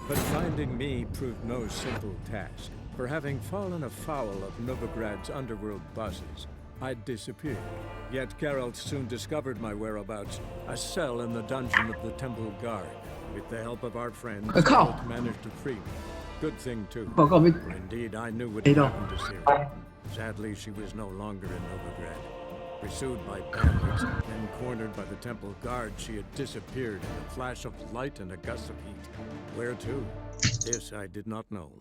But finding me proved no simple task. For having fallen afoul of Novigrad's underworld bosses, I'd disappeared. Yet Geralt soon discovered my whereabouts, a cell in the dungeon of the Temple Guard. With the help of our friends, 靠 Geralt managed to free me. Good thing, too. 报告被 For indeed, I knew what 黑 had 到， happened to Ciri. Sadly, she was no longer in Novigrad. Pursued by bandits and cornered by the Temple Guard, she had disappeared in a flash of light and a gust of heat. Where to? This I did not know.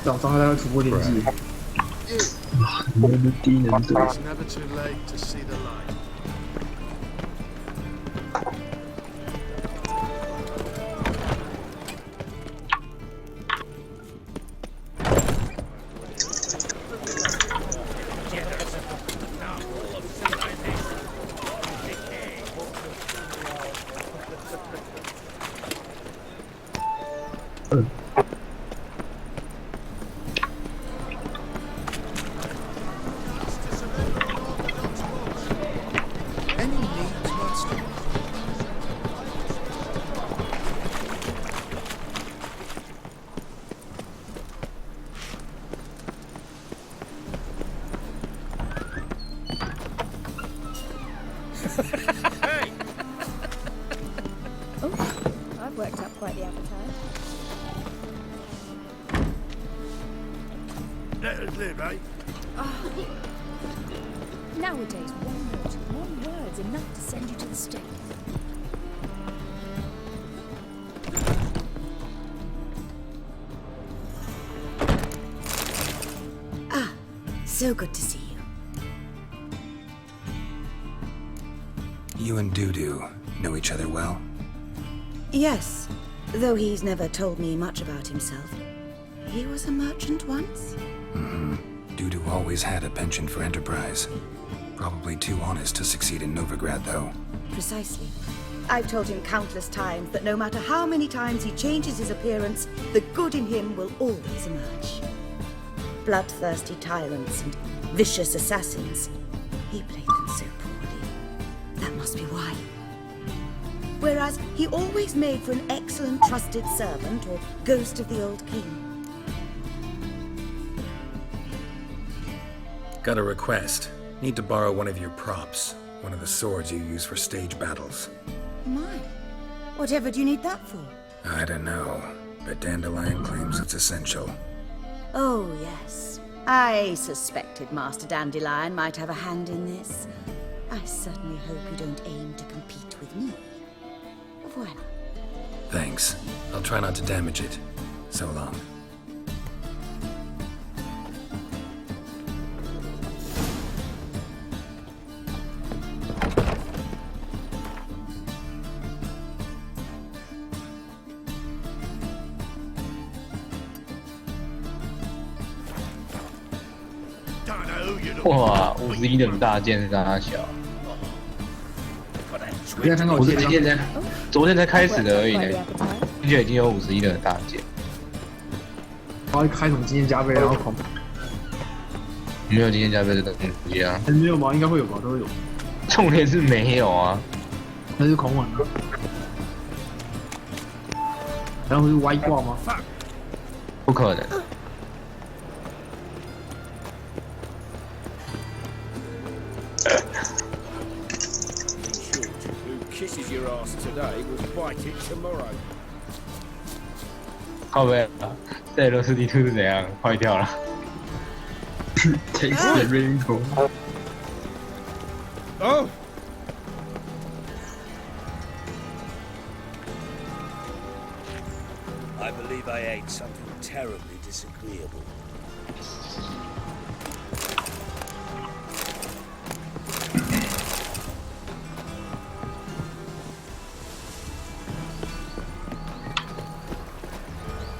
早上还要突破天际， You, 我的低能度， it's never too late to see the light. Any needs monster? Hey! Oh, I've worked up quite the appetite. Let us live, eh? Nowadays, one word's enough to send you to the stake. So good to see you. You and Dudu know each other well? Yes, though he's never told me much about himself. He was a merchant once? Dudu always had a penchant for enterprise. Probably too honest to succeed in Novigrad, though. Precisely. I've told him countless times that no matter how many times he changes his appearance, the good in him will always emerge. Bloodthirsty tyrants and vicious assassins. He played them so poorly. That must be why. Whereas he always made for an excellent trusted servant or ghost of the old king. Got a request. Need to borrow one of your props. One of the swords you use for stage battles. My, whatever do you need that for? I don't know, but Dandelion claims it's essential. Oh, yes. I suspected Master Dandelion might have a hand in this. I certainly hope you don't aim to compete with me. Voilà. Thanks. I'll try not to damage it. So long. Don't know who you're looking 哇，51的大剑是大小， for. That 大家看到我是我贴的今天才昨天才开始的而已 Quite 呢 the，appetite. 并且已经有51的大剑，然后开什么经验加倍，然后狂，没有今天加倍的东西啊，没有吗？应该会有吧，都会有。重点是没有啊，那是狂玩的。然后是歪挂吗？不可能。 who kisses your ass today will bite it tomorrow. 靠背啊，这罗斯地图是怎样坏掉了？ Taste the rainbow。 Oh! I believe I ate something terribly disagreeable.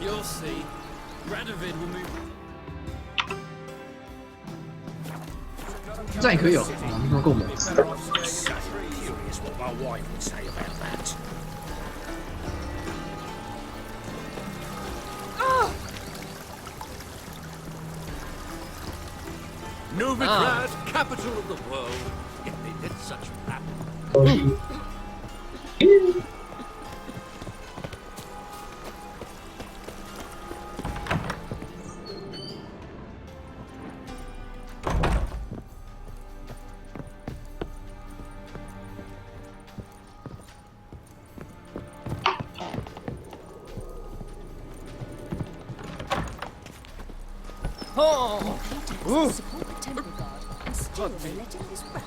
You'll see. Radovid will move. 这样也可以哦，你怎么够猛？ So curious what my wife would say about that. Novigrad, capital of the world. Yet they did such rap. 'Support the temple guard and still they're letting this rap.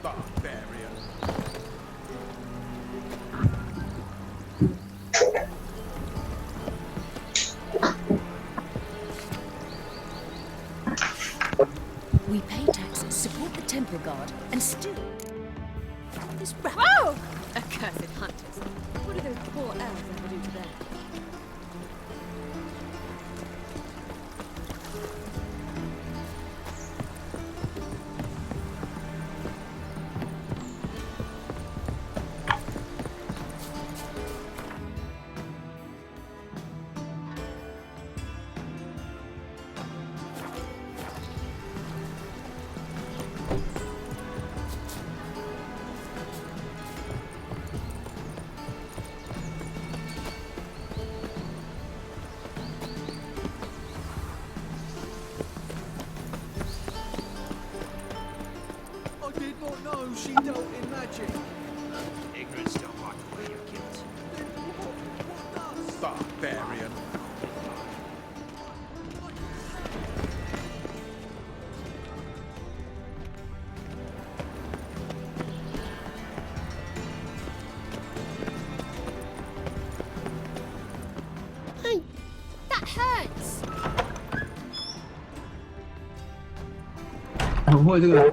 Barbarian. We pay taxes, support the temple guard, and still this rap. Oh! Accursed hunters. What do those poor elves ever do to them? I did not know she dealt in magic. Ignorance don't wipe away your guilt. Barbarian. That hurts! 很会这个。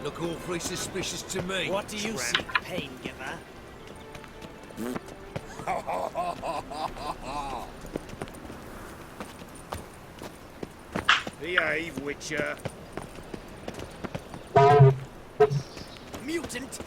Look look awfully suspicious to me. What do you seek, pain giver? Behave, Witcher. Mutant!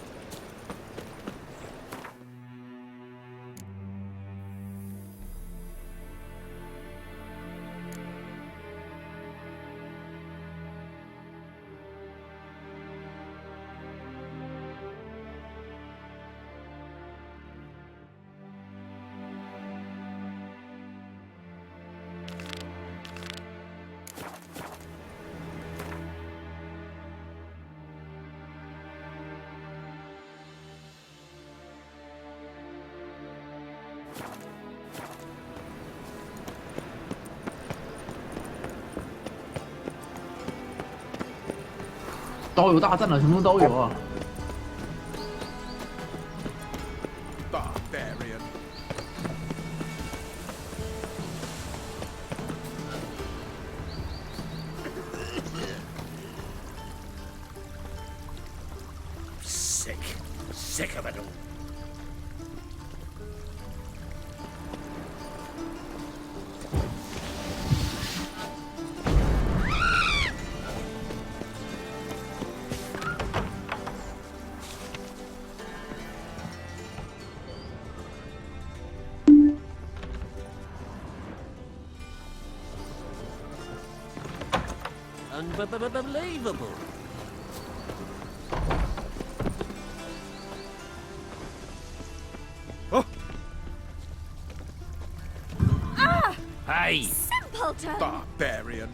刀友大战了，什么都有啊。 Barbarian. Sick of it all. Unbelievable. Hey! Simpleton! Barbarian.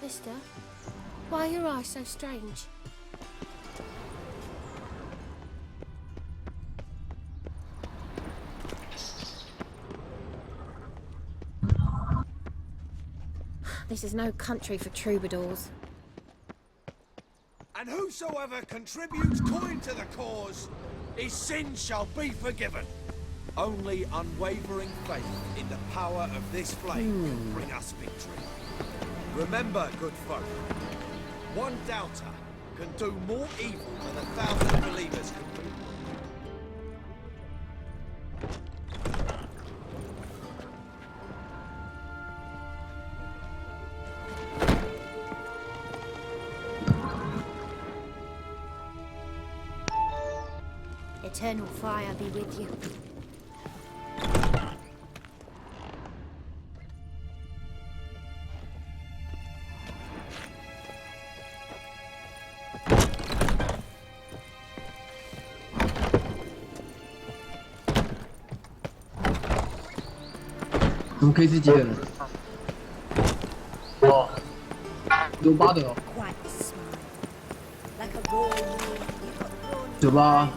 Mister, why are your eyes so strange? This is no country for troubadours. And whosoever contributes coin to the cause, his sins shall be forgiven. Only unwavering faith in the power of this flame can bring us victory. Remember, good folk, one doubter can do more evil than 1,000 believers can do. Eternal fire be with you.怎么 KC 几点了？哦，有8的哦。98。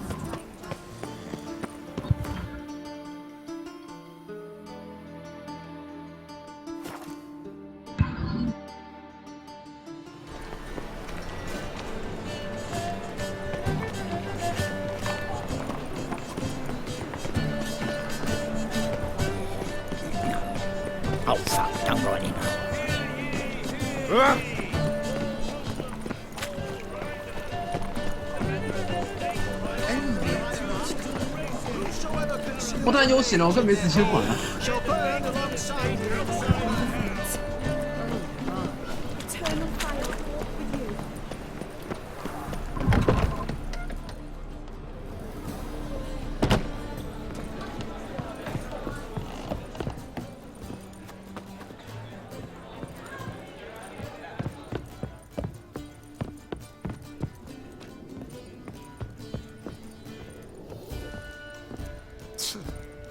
Oh, fuck, don't write it. Huh? 我突然又醒了，我根本没时间管了。 Eternal fire walk with you.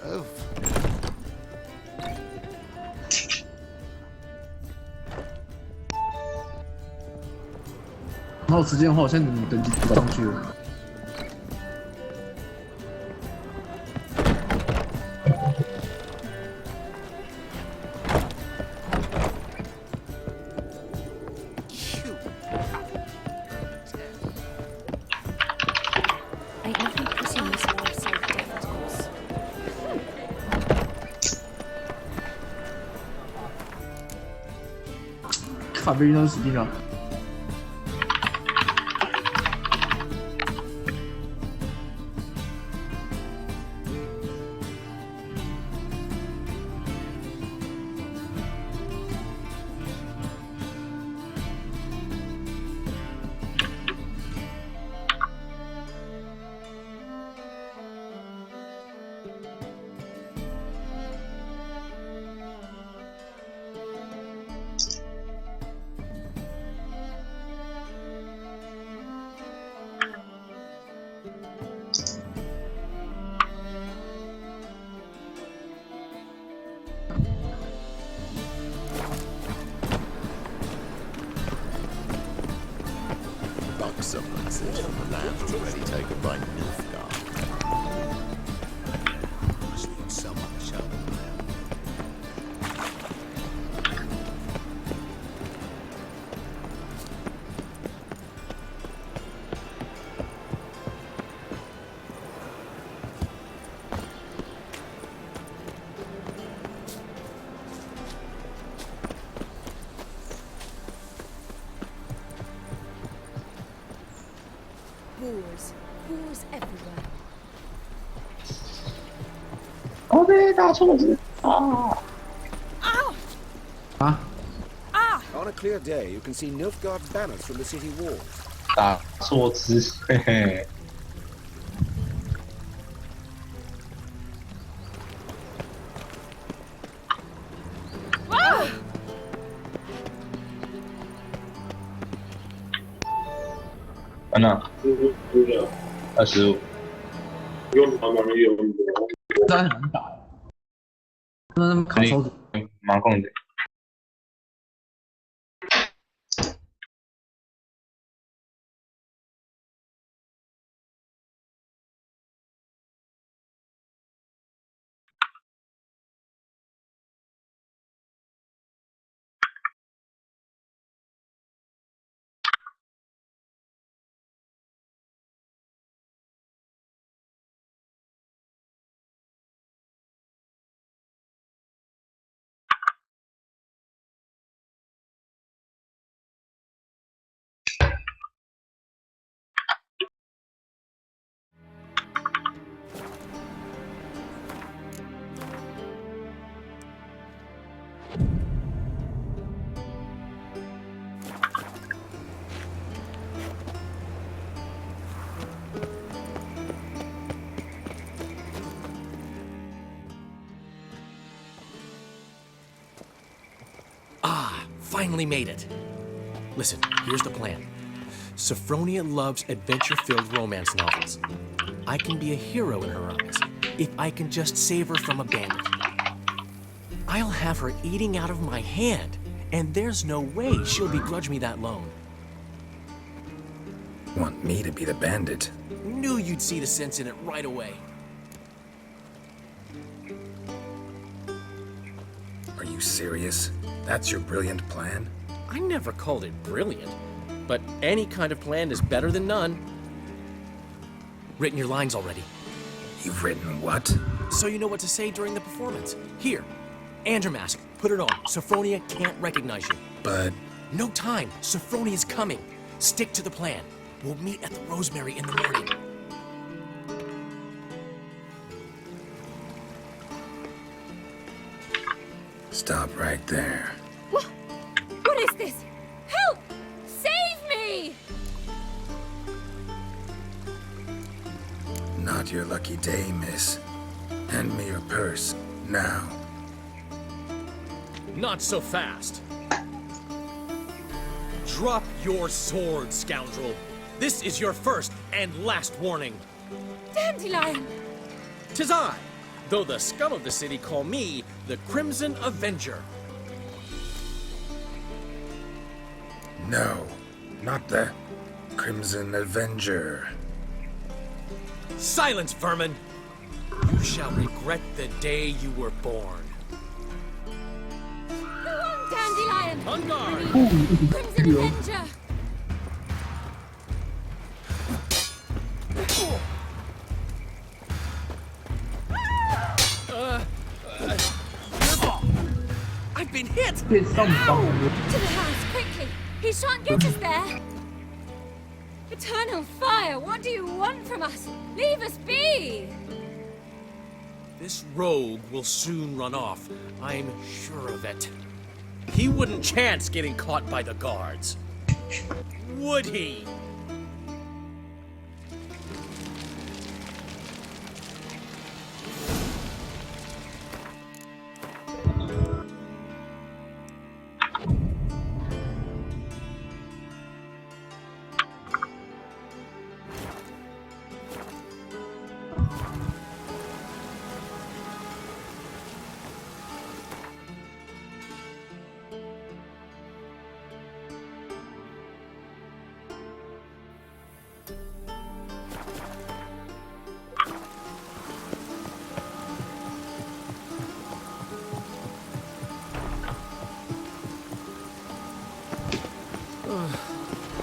Oh. 然后时间的话，我现在等级补上去了。卡被运到死定了。Someone says from the land already taken by Nilfgaard. Must need someone to show them around. Wars everywhere. 我被打错字啊！ On a clear day, you can see Nilfgaard banners from the city walls. 打错字，嘿嘿。完了，25。真的很难打。那么卡抽蛮控的。Finally made it. Listen, here's the plan. Sophronia loves adventure-filled romance novels. I can be a hero in her eyes if I can just save her from a bandit. I'll have her eating out of my hand, and there's no way she'll begrudge me that loan. Want me to be the bandit? Knew you'd see the sense in it right away. Are you serious? That's your brilliant plan? I never called it brilliant, but any kind of plan is better than none. Written your lines already. You've written what? So you know what to say during the performance. Here, Andromask, put it on. Sophronia can't recognize you. But... No time. Sophronia's coming. Stick to the plan. We'll meet at the Rosemary in the morning. Stop right there. What is this? Help! Save me! Not your lucky day, miss. Hand me your purse, now. Not so fast. Drop your sword, scoundrel. This is your first and last warning. Dandelion! 'Tis I, though the scum of the city call me the Crimson Avenger. No, not the Crimson Avenger. Silence, vermin! You shall regret the day you were born. Go on, Dandelion! On guard! Crimson Avenger! I've been hit! Hit some To the house, quickly! He shan't get us there! Eternal fire, what do you want from us? Leave us be! This rogue will soon run off. I'm sure of it. He wouldn't chance getting caught by the guards. Would he?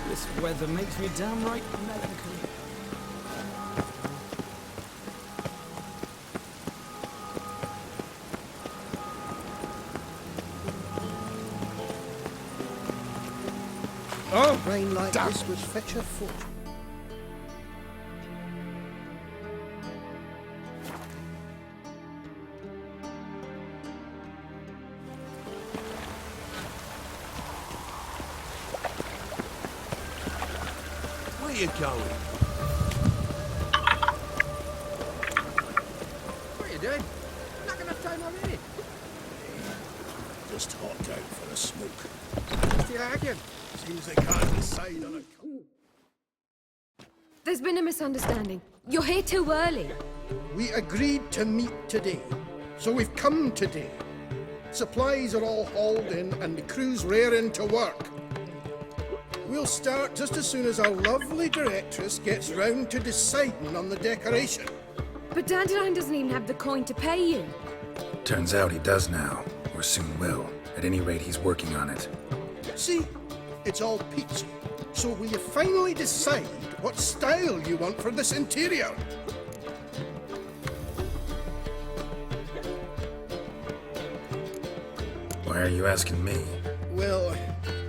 This weather makes me downright melancholy. Oh, rain like this would fetch a fortune. Where are you going? What are you doing? Not enough time already. Just hopped out for a smoke. What's the argument? Seems they can't decide on a... There's been a misunderstanding. You're here too early. We agreed to meet today, so we've come today. Supplies are all hauled in and the crew's raring to work. We'll start just as soon as our lovely directress gets round to deciding on the decoration. But Dandelion doesn't even have the coin to pay you. Turns out he does now, or soon will. At any rate, he's working on it. See, it's all peachy. So will you finally decide what style you want for this interior? Why are you asking me? Well,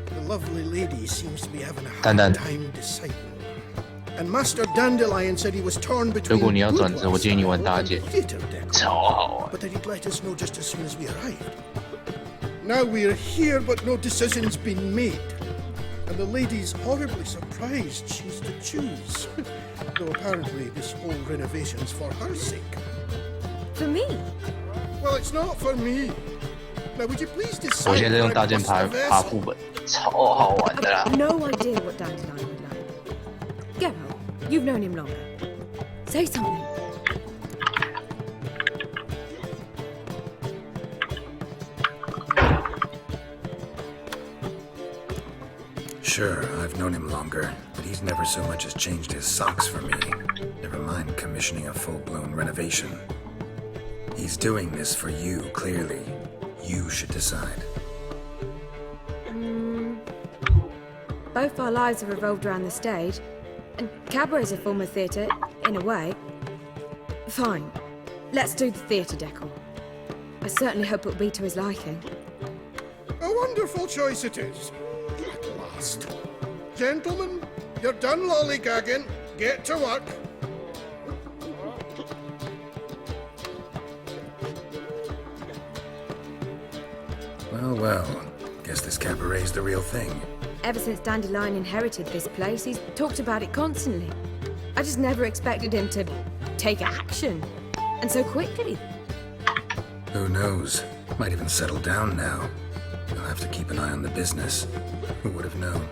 the lovely lady seems to be having a hard time deciding. And Master Dandelion said he was torn between 如果你要转 woodwork 职，我建议你玩 style 搭 and 建， theatre decor. 超好玩。 But that he'd let us know just as soon as we arrived. Now we're here, but no decision's been made. And the lady's horribly surprised she's to choose. Though apparently this whole renovation's for her sake. For me? Well, it's not for me. Now, would you please 我 decide 现在用 where 大 I 键 must 爬 invest? 爬副本，超好玩的啦。 No idea what Dandelion would like. Geralt, you've known him longer. Say something. Sure, I've known him longer, but he's never so much as changed his socks for me. Never mind commissioning a full-blown renovation. He's doing this for you, clearly. You should decide. Both our lives have revolved around the stage, and cabaret's a form of theatre, in a way. Fine. Let's do the theatre decor. I certainly hope it'll be to his liking. A wonderful choice it is. At last. Gentlemen, you're done lollygagging. Get to work. Well, well. Guess this cabaret's the real thing. Ever since Dandelion inherited this place, he's talked about it constantly. I just never expected him to take action. And so quickly. Who knows? Might even settle down now. You'll have to keep an eye on the business. Who would have known?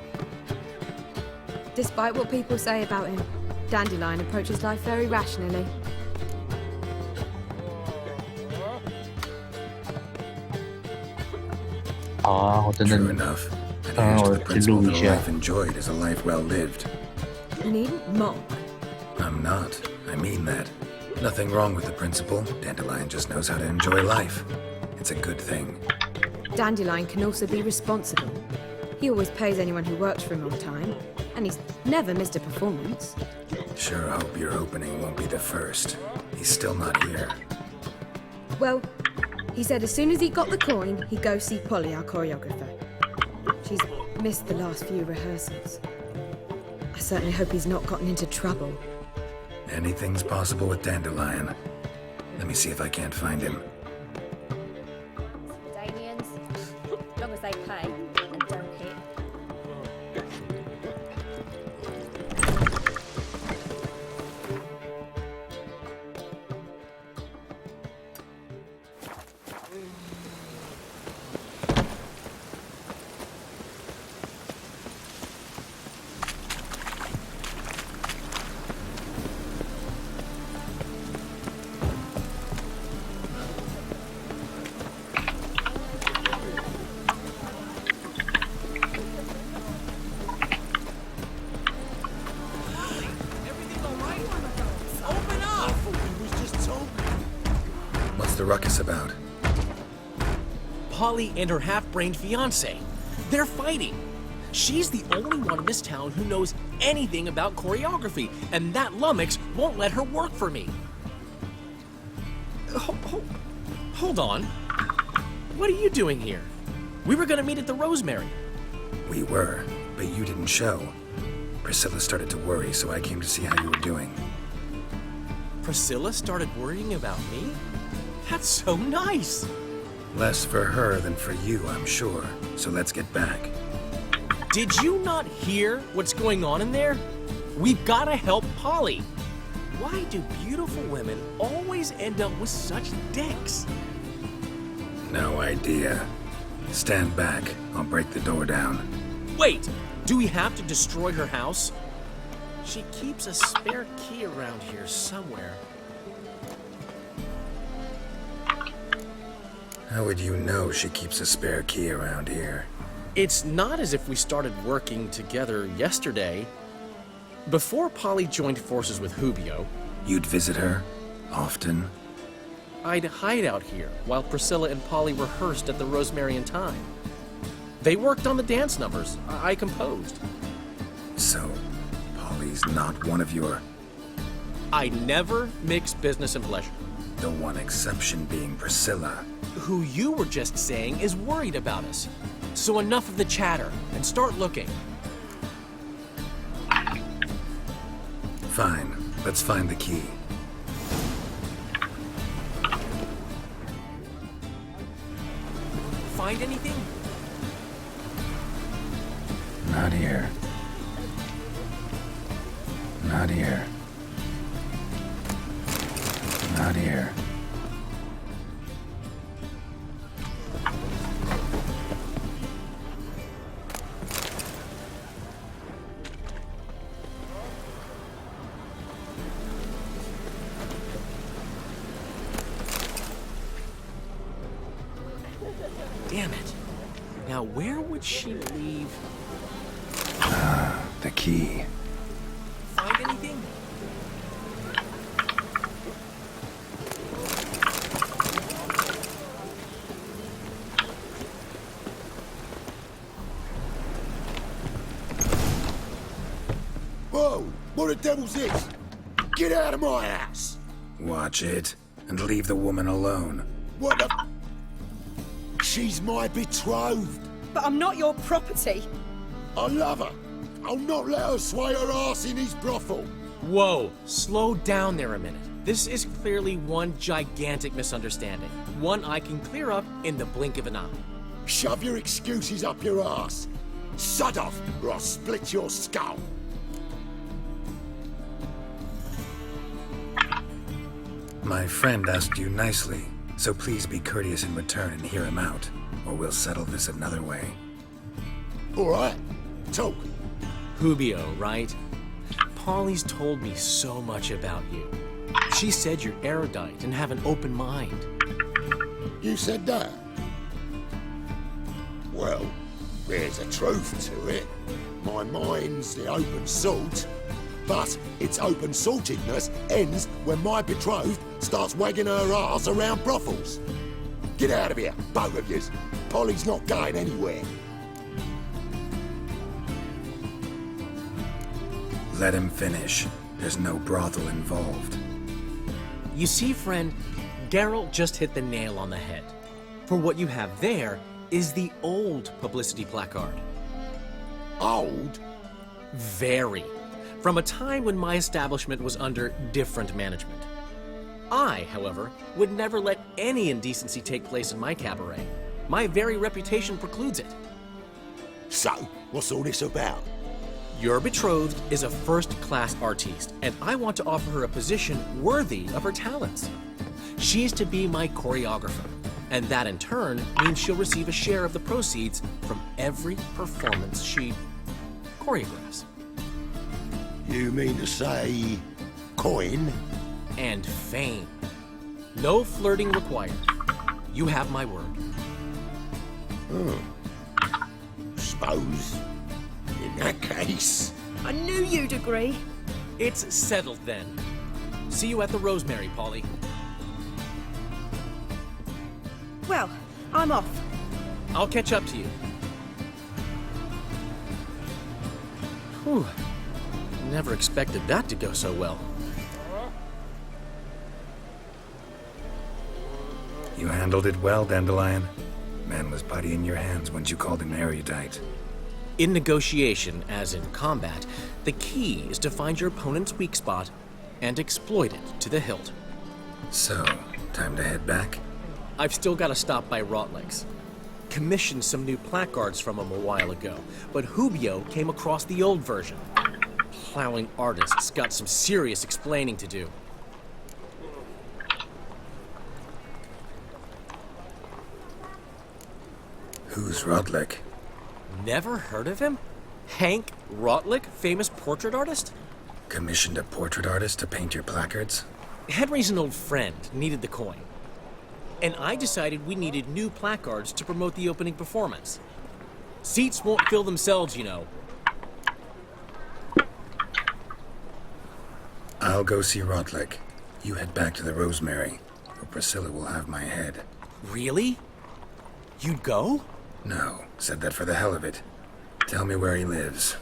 Despite what people say about him, Dandelion approaches life very rationally. True enough. And here's to the principle that a life enjoyed is a life well lived. You needn't mock. I'm not. I mean that. Nothing wrong with the principle. Dandelion just knows how to enjoy life. It's a good thing. Dandelion can also be responsible. He always pays anyone who works for him on time, and he's never missed a performance. Sure hope your opening won't be the first. He's still not here. Well, he said as soon as he got the coin, he'd go see Polly, our choreographer. he's missed the last few rehearsals. I certainly hope he's not gotten into trouble. Anything's possible with Dandelion. Let me see if I can't find him. Damians, as long as they pay and don't hit. What's the ruckus about? Polly and her half-brained fiancé. They're fighting. She's the only one in this town who knows anything about choreography, and that lummox won't let her work for me. Hold on. What are you doing here? We were gonna meet at the Rosemary. We were, but you didn't show. Priscilla started to worry, so I came to see how you were doing. Priscilla started worrying about me? That's so nice. Less for her than for you, I'm sure. So let's get back. Did you not hear what's going on in there? We've got to help Polly. Why do beautiful women always end up with such dicks? No idea. Stand back. I'll break the door down. Wait! Do we have to destroy her house? She keeps a spare key around here somewhere. How would you know she keeps a spare key around here? It's not as if we started working together yesterday. Before Polly joined forces with Hubio, You'd visit her? Often? I'd hide out here while Priscilla and Polly rehearsed at the Rosemary and Thyme. They worked on the dance numbers I composed. So, Polly's not one of your... I never mix business and pleasure. The one exception being Priscilla. Who you were just saying is worried about us. So enough of the chatter, and start looking. Fine. Let's find the key. Find anything? Not here. Not here. Not here. Damn it. Now where would she leave? The key. Find anything? Whoa! What the devil's this? Get out of my house! Watch it, and leave the woman alone. What the... She's my betrothed. But I'm not your property. I love her. I'll not let her sway her ass in his brothel. Whoa, slow down there a minute. This is clearly one gigantic misunderstanding. One I can clear up in the blink of an eye. Shove your excuses up your ass. Shut off, or I'll split your skull. My friend asked you nicely, so please be courteous in return and hear him out, or we'll settle this another way. All right, talk. Hubio, right? Polly's told me so much about you. She said you're erudite and have an open mind. You said that? Well, there's a truth to it. My mind's the open salt, but its open saltedness ends when my betrothed starts wagging her ass around brothels. Get out of here, both of yous. Polly's not going anywhere. Let him finish. There's no brothel involved. You see, friend, Geralt just hit the nail on the head. For what you have there is the old publicity placard. Old? Very. From a time when my establishment was under different management. I, however, would never let any indecency take place in my cabaret. My very reputation precludes it. So, what's all this about? Your betrothed is a first-class artiste, and I want to offer her a position worthy of her talents. She's to be my choreographer, and that in turn means she'll receive a share of the proceeds from every performance she choreographs. You mean to say coin? And fame. No flirting required. You have my word. Suppose, in that case... I knew you'd agree. It's settled then. See you at the Rosemary, Polly. Well, I'm off. I'll catch up to you. Whew. Never expected that to go so well. You handled it well, Dandelion. Man was putty in your hands once you called him erudite. In negotiation, as in combat, the key is to find your opponent's weak spot and exploit it to the hilt. So, time to head back? I've still got to stop by Rotlick's. Commissioned some new placards from him a while ago, but Hubio came across the old version. Plowing artists got some serious explaining to do. Who's Rotlick? Never heard of him? Hank Rotlick, famous portrait artist? Commissioned a portrait artist to paint your placards? Henry's an old friend, needed the coin. And I decided we needed new placards to promote the opening performance. Seats won't fill themselves, you know. I'll go see Rotlick. You head back to the Rosemary, or Priscilla will have my head. Really? You'd go? No, said that for the hell of it. Tell me where he lives.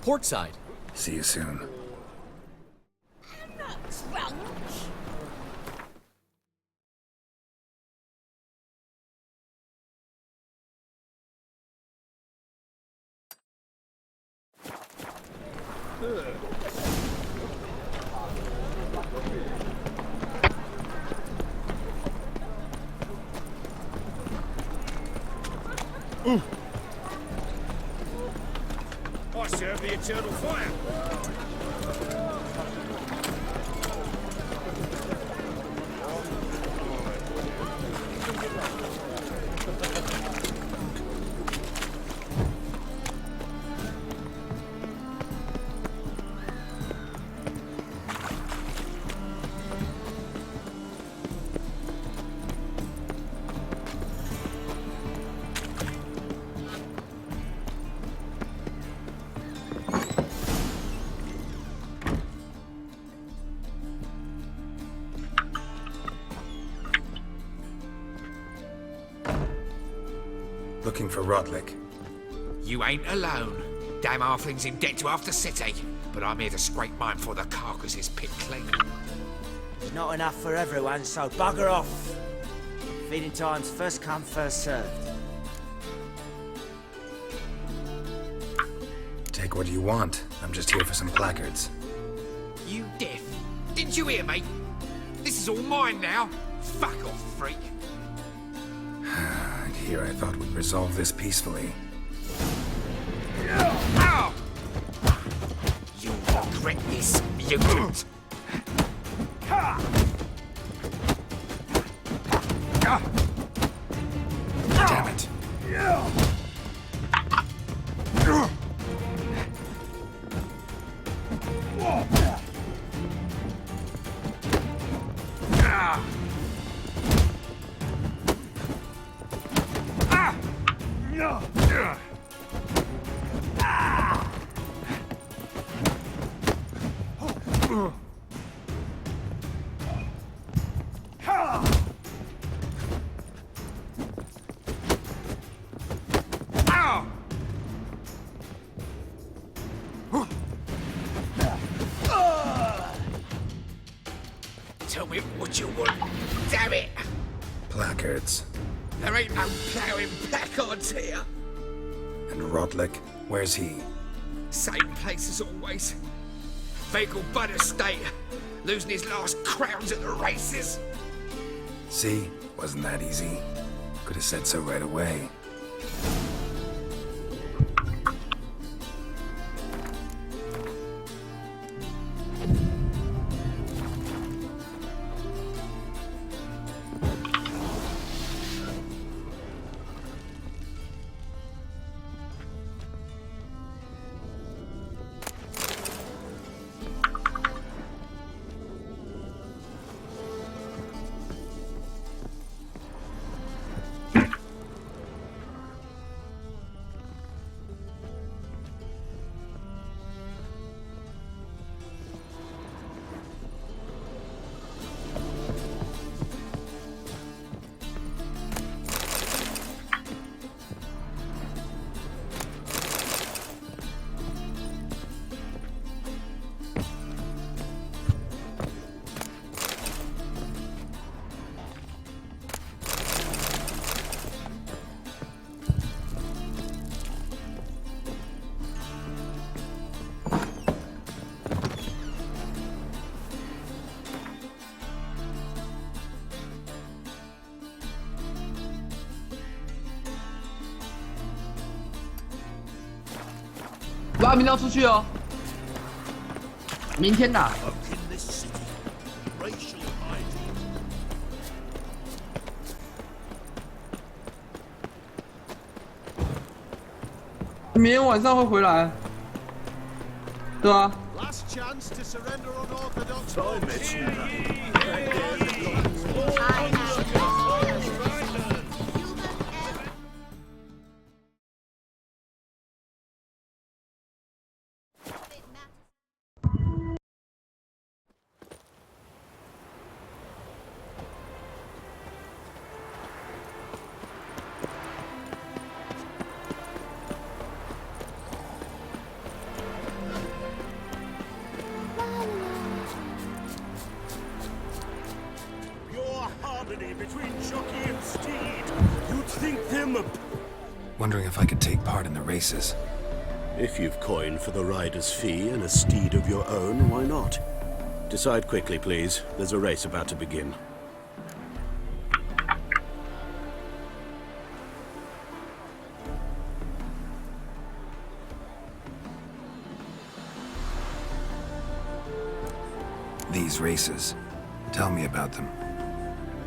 Portside. See you soon. I'm not drunk. I serve the eternal fire. Looking for Rotlick. You ain't alone. Damn halfling's in debt to half the city. But I'm here to scrape mine before the carcass is picked clean. There's not enough for everyone, so bugger off. Feeding time's first come, first served. Take what you want. I'm just here for some placards. You deaf? Didn't you hear me? This is all mine now. Fuck off, freak. And here I thought we'd resolve this peacefully. Ow! You'll regret this, mutant. Damn it. Tell me what you want. Damn it! Placards. There ain't no ploughing placards here. And Rodlick, where's he? Same place as always. Vegal Bud estate. Losing his last crowns at the races. See? Wasn't that easy? Could have said so right away.拉明要出去哦，明天打。明天晚上会回来，对啊。Last chance to surrender unorthodox. Between jockey and steed, you'd think them. Wondering if I could take part in the races. If you've coin for the rider's fee and a steed of your own, why not? Decide quickly, please. There's a race about to begin. These races. Tell me about them.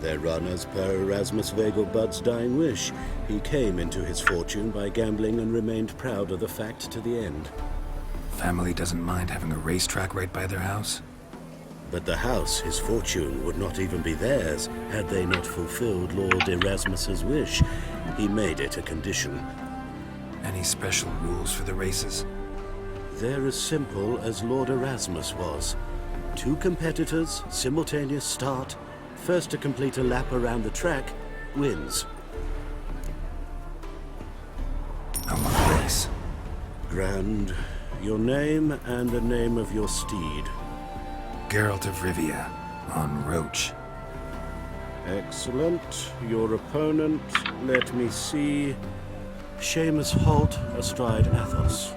They're run as per Erasmus Vegal Bud's dying wish. He came into his fortune by gambling and remained proud of the fact to the end. Family doesn't mind having a racetrack right by their house? But the house, his fortune, would not even be theirs had they not fulfilled Lord Erasmus's wish. He made it a condition. Any special rules for the races? They're as simple as Lord Erasmus was. 2 competitors, simultaneous start. First to complete a lap around the track wins. I want a race. Grand. Your name and the name of your steed. Geralt of Rivia, on Roach. Excellent. Your opponent, let me see. Seamus Holt astride Athos.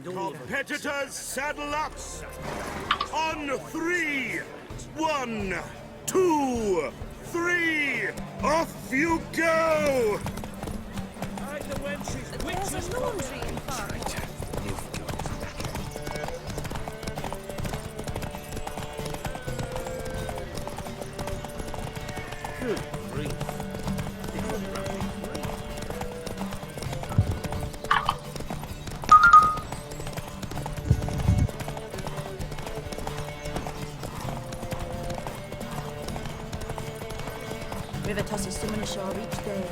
Competitors, saddle up! On 3! 1, 2, 3! Off you go! There's a laundry in front. Good grief. River tosses summon ashore each day.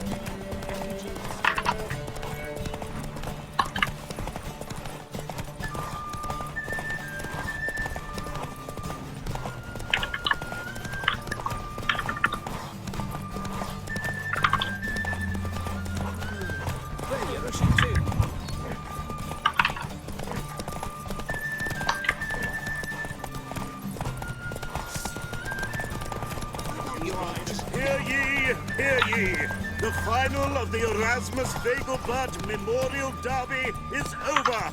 Refugees. Your Hear ye, hear ye. The final of the Erasmus Vegelbud Memorial Derby is over.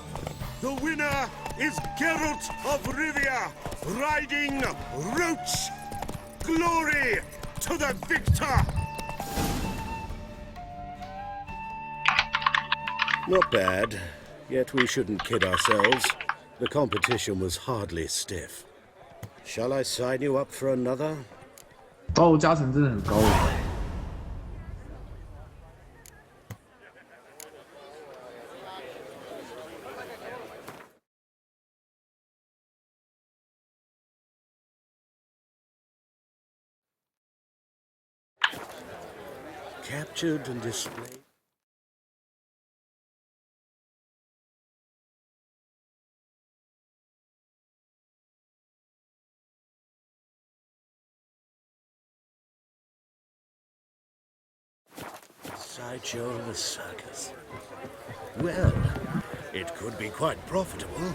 The winner is Geralt of Rivia, riding Roach. Glory to the victor! Not bad, yet we shouldn't kid ourselves. The competition was hardly stiff. Shall I sign you up for another? 哦，加成真的很高。Captured and displayed. Sideshow of the circus. Well, it could be quite profitable.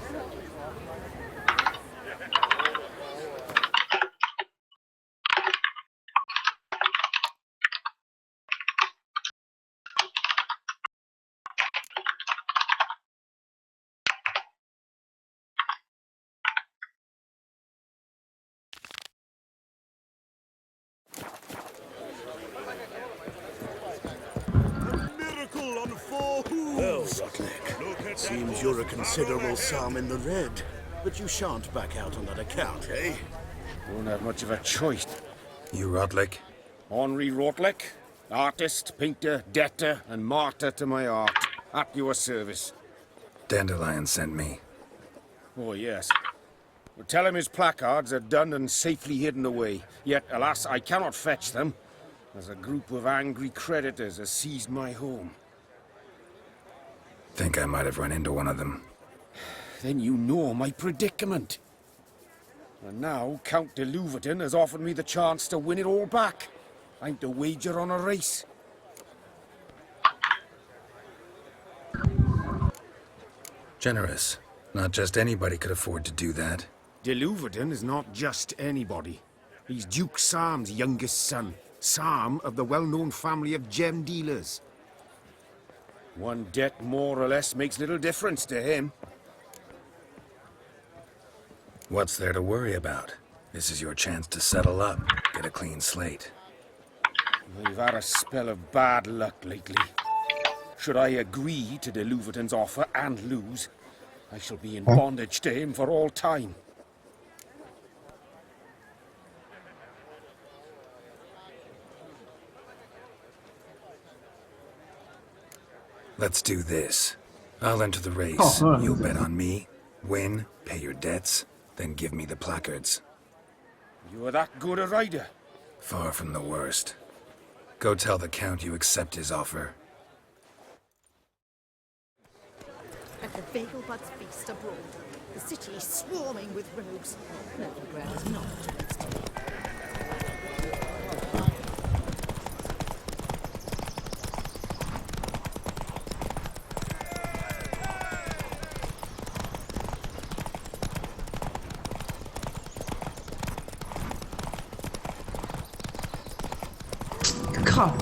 Well, Sutlick, seems you're a considerable sum in the red, but you shan't back out on that account, eh? Won't have much of a choice. You Rotlick? Henri Rotlick, artist, painter, debtor, and martyr to my art. At your service. Dandelion sent me. Oh, yes. Well, tell him his placards are done and safely hidden away. Yet, alas, I cannot fetch them, as a group of angry creditors has seized my home. Think I might have run into one of them. Then you know my predicament. And now Count de Louverton has offered me the chance to win it all back. I'm to wager on a race. Generous. Not just anybody could afford to do that. De Louverton is not just anybody. He's Duke Sam's youngest son. Sam of the well-known family of gem dealers. One debt more or less makes little difference to him. What's there to worry about? This is your chance to settle up, get a clean slate. We've had a spell of bad luck lately. Should I agree to de Louverton's offer and lose, I shall be in bondage to him for all time. Let's do this. I'll enter the race. You'll bet on me, win, pay your debts, then give me the placards. You're that good a rider? Far from the worst. Go tell the Count you accept his offer. At the Vegelbud's feast abroad, the city is swarming with rogues. Novigrad is not tourist.靠！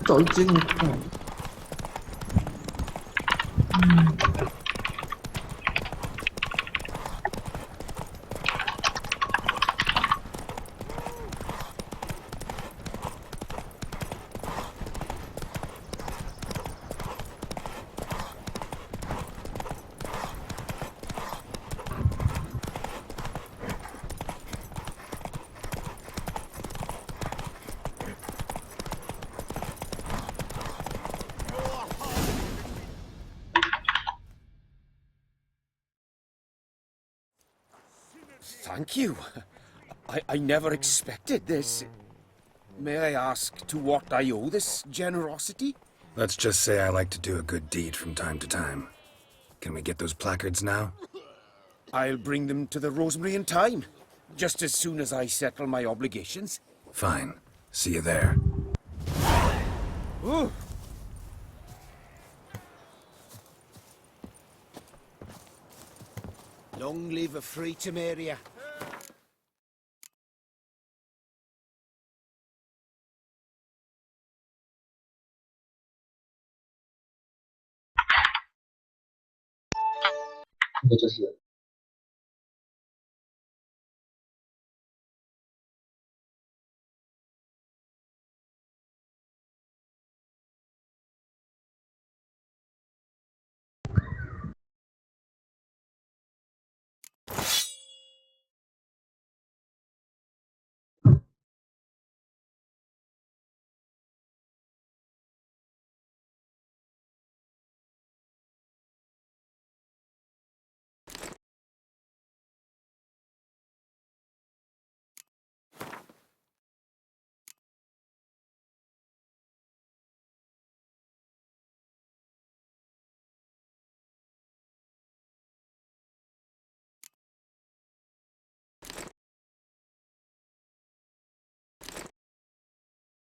走进去。Thank you. I never expected this. May I ask to what I owe this generosity? Let's just say I like to do a good deed from time to time. Can we get those placards now? I'll bring them to the Rosemary in time, just as soon as I settle my obligations. Fine. See you there. Ooh. Long live a free Temeria. 这个就是。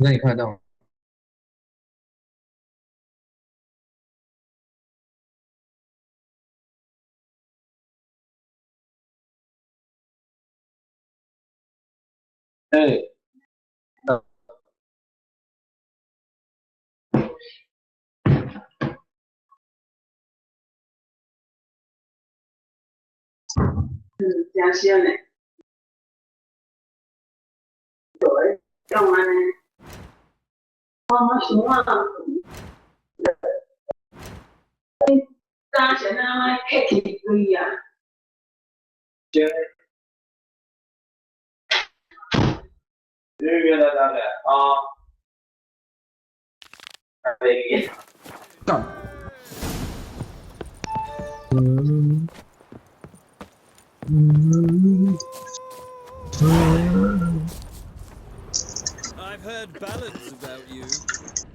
那你看得到吗？哎，加线嘞，干嘛呢？我想啊，加线啊，客气贵啊。月的大概啊，干。I've heard ballads about you,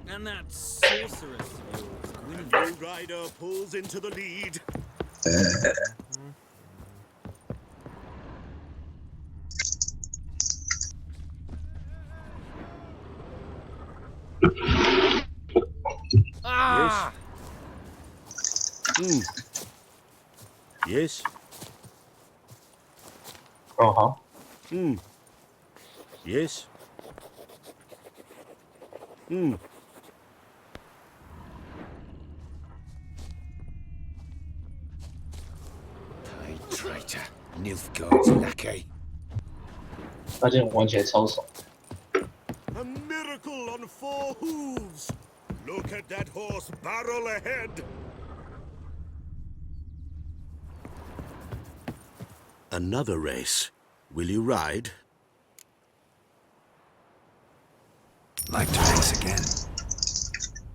and that sorceress of yours, Gwyneth. The rider pulls into the lead. Ah! Yes. Yes. Uh-huh. Yes. Hey, traitor. Nilfgaard's lackey. 发现玩起来超爽。 A miracle on 4 hooves. Look at that horse barrel ahead. Another race. Will you ride? Like to race again.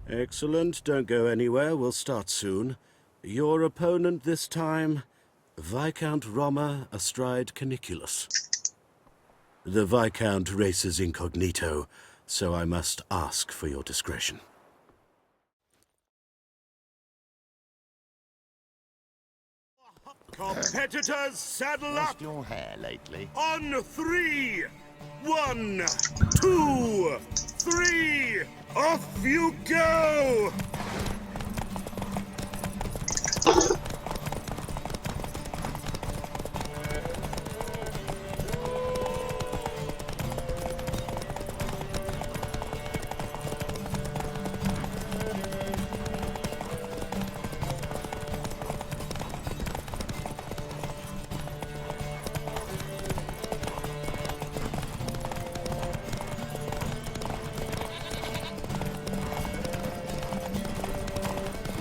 Excellent. Don't go anywhere. We'll start soon. Your opponent this time, Viscount Roma astride Caniculus. The Viscount races incognito, so I must ask for your discretion. Competitors, saddle up! Lost your hair lately? On 3! 1, 2, 3! Off you go!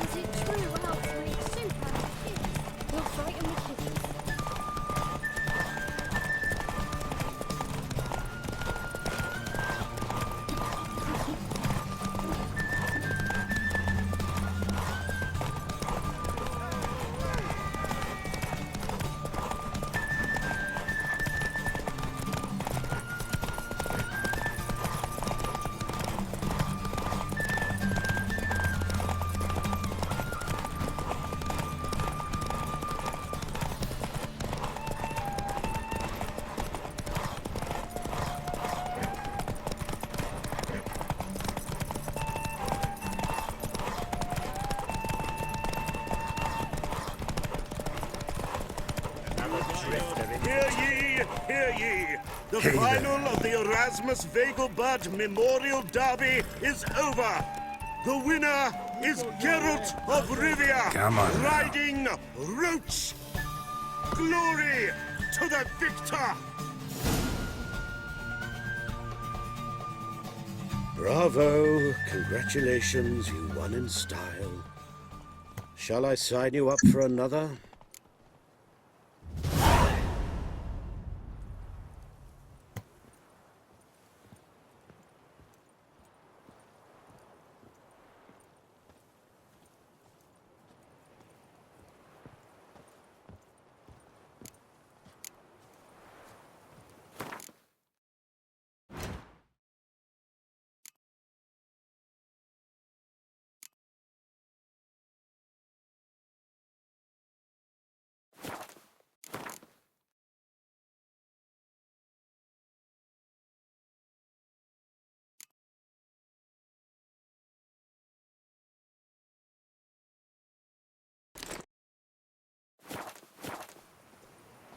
Is it true elves make soup out of kids? We'll frighten the kitties. Hear ye, hear ye! The final of the Erasmus Vegelbud Memorial Derby is over! The winner is Geralt of Rivia, Come on now. riding Roach Glory to the victor! Bravo! Congratulations, you won in style. Shall I sign you up for another?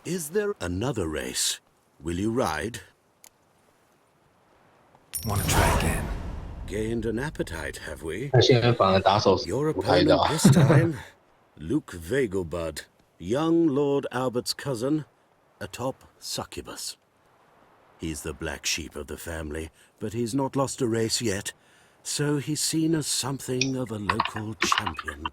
Is there another race? Will you ride? Want to try again? Gained an appetite, have we? 他现在反而打手 Your 不开的 opponent this time, Luke Vegelbud, young Lord Albert's cousin, atop succubus. He's the black sheep of the family, but he's not lost a race yet, so he's seen as something of a local champion.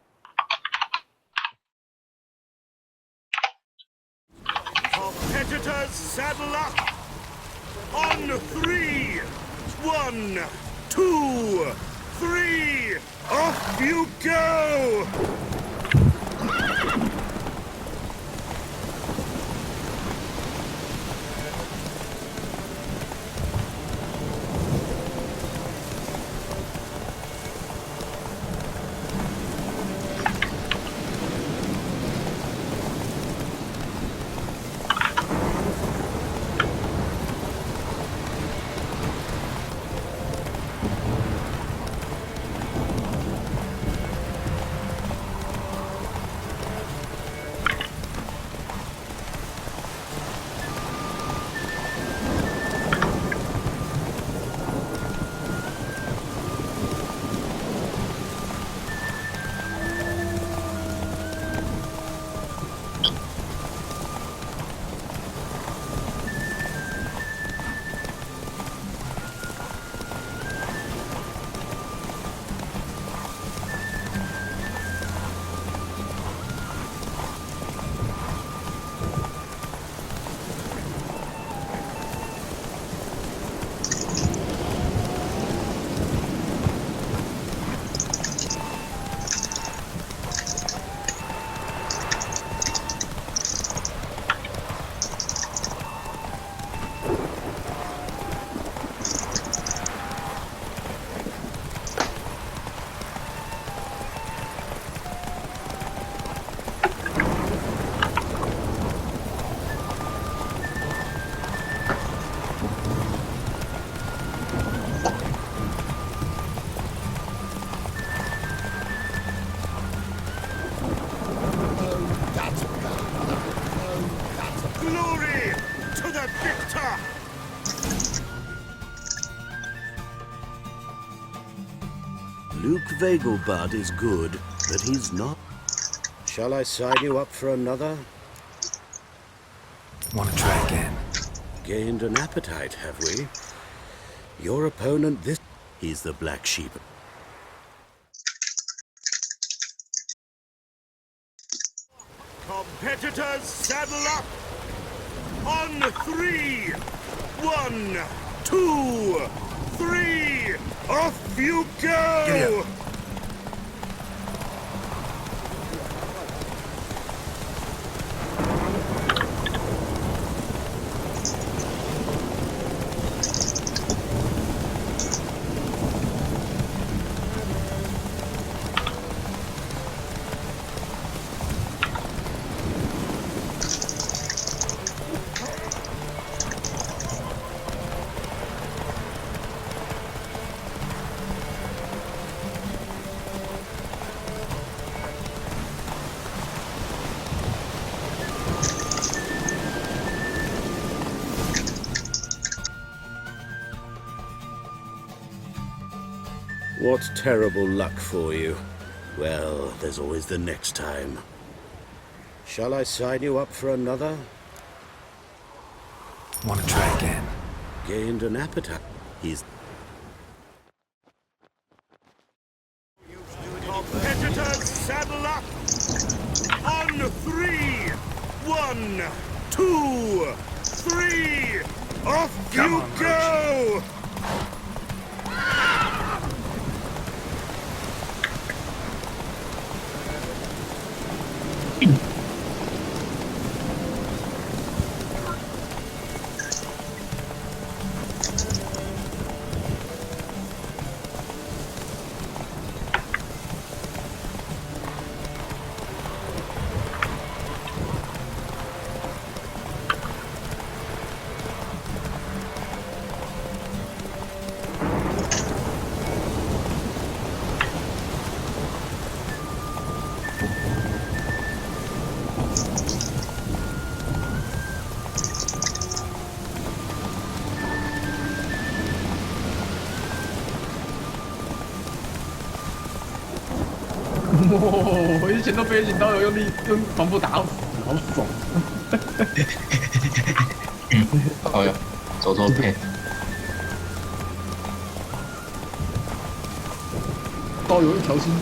Competitors, saddle up! On 3! 1, 2, 3! Off you go! Glory to the victor! Luke Vegelbud is good, but he's not. Shall I sign you up for another? Want to try again? Gained an appetite, have we? Your opponent this... He's the black sheep. Competitors, saddle up! On 3! 1, 2, 3! Off you go! Giddy up. What terrible luck for you. Well, there's always the next time. Shall I sign you up for another? Want to try again? Gained an appetite. He's... Competitors, saddle up! On 3! 1, 2, 3! Off you go!我以前都被引导有用防步打死，好爽。好呀，走错片。都有一条心。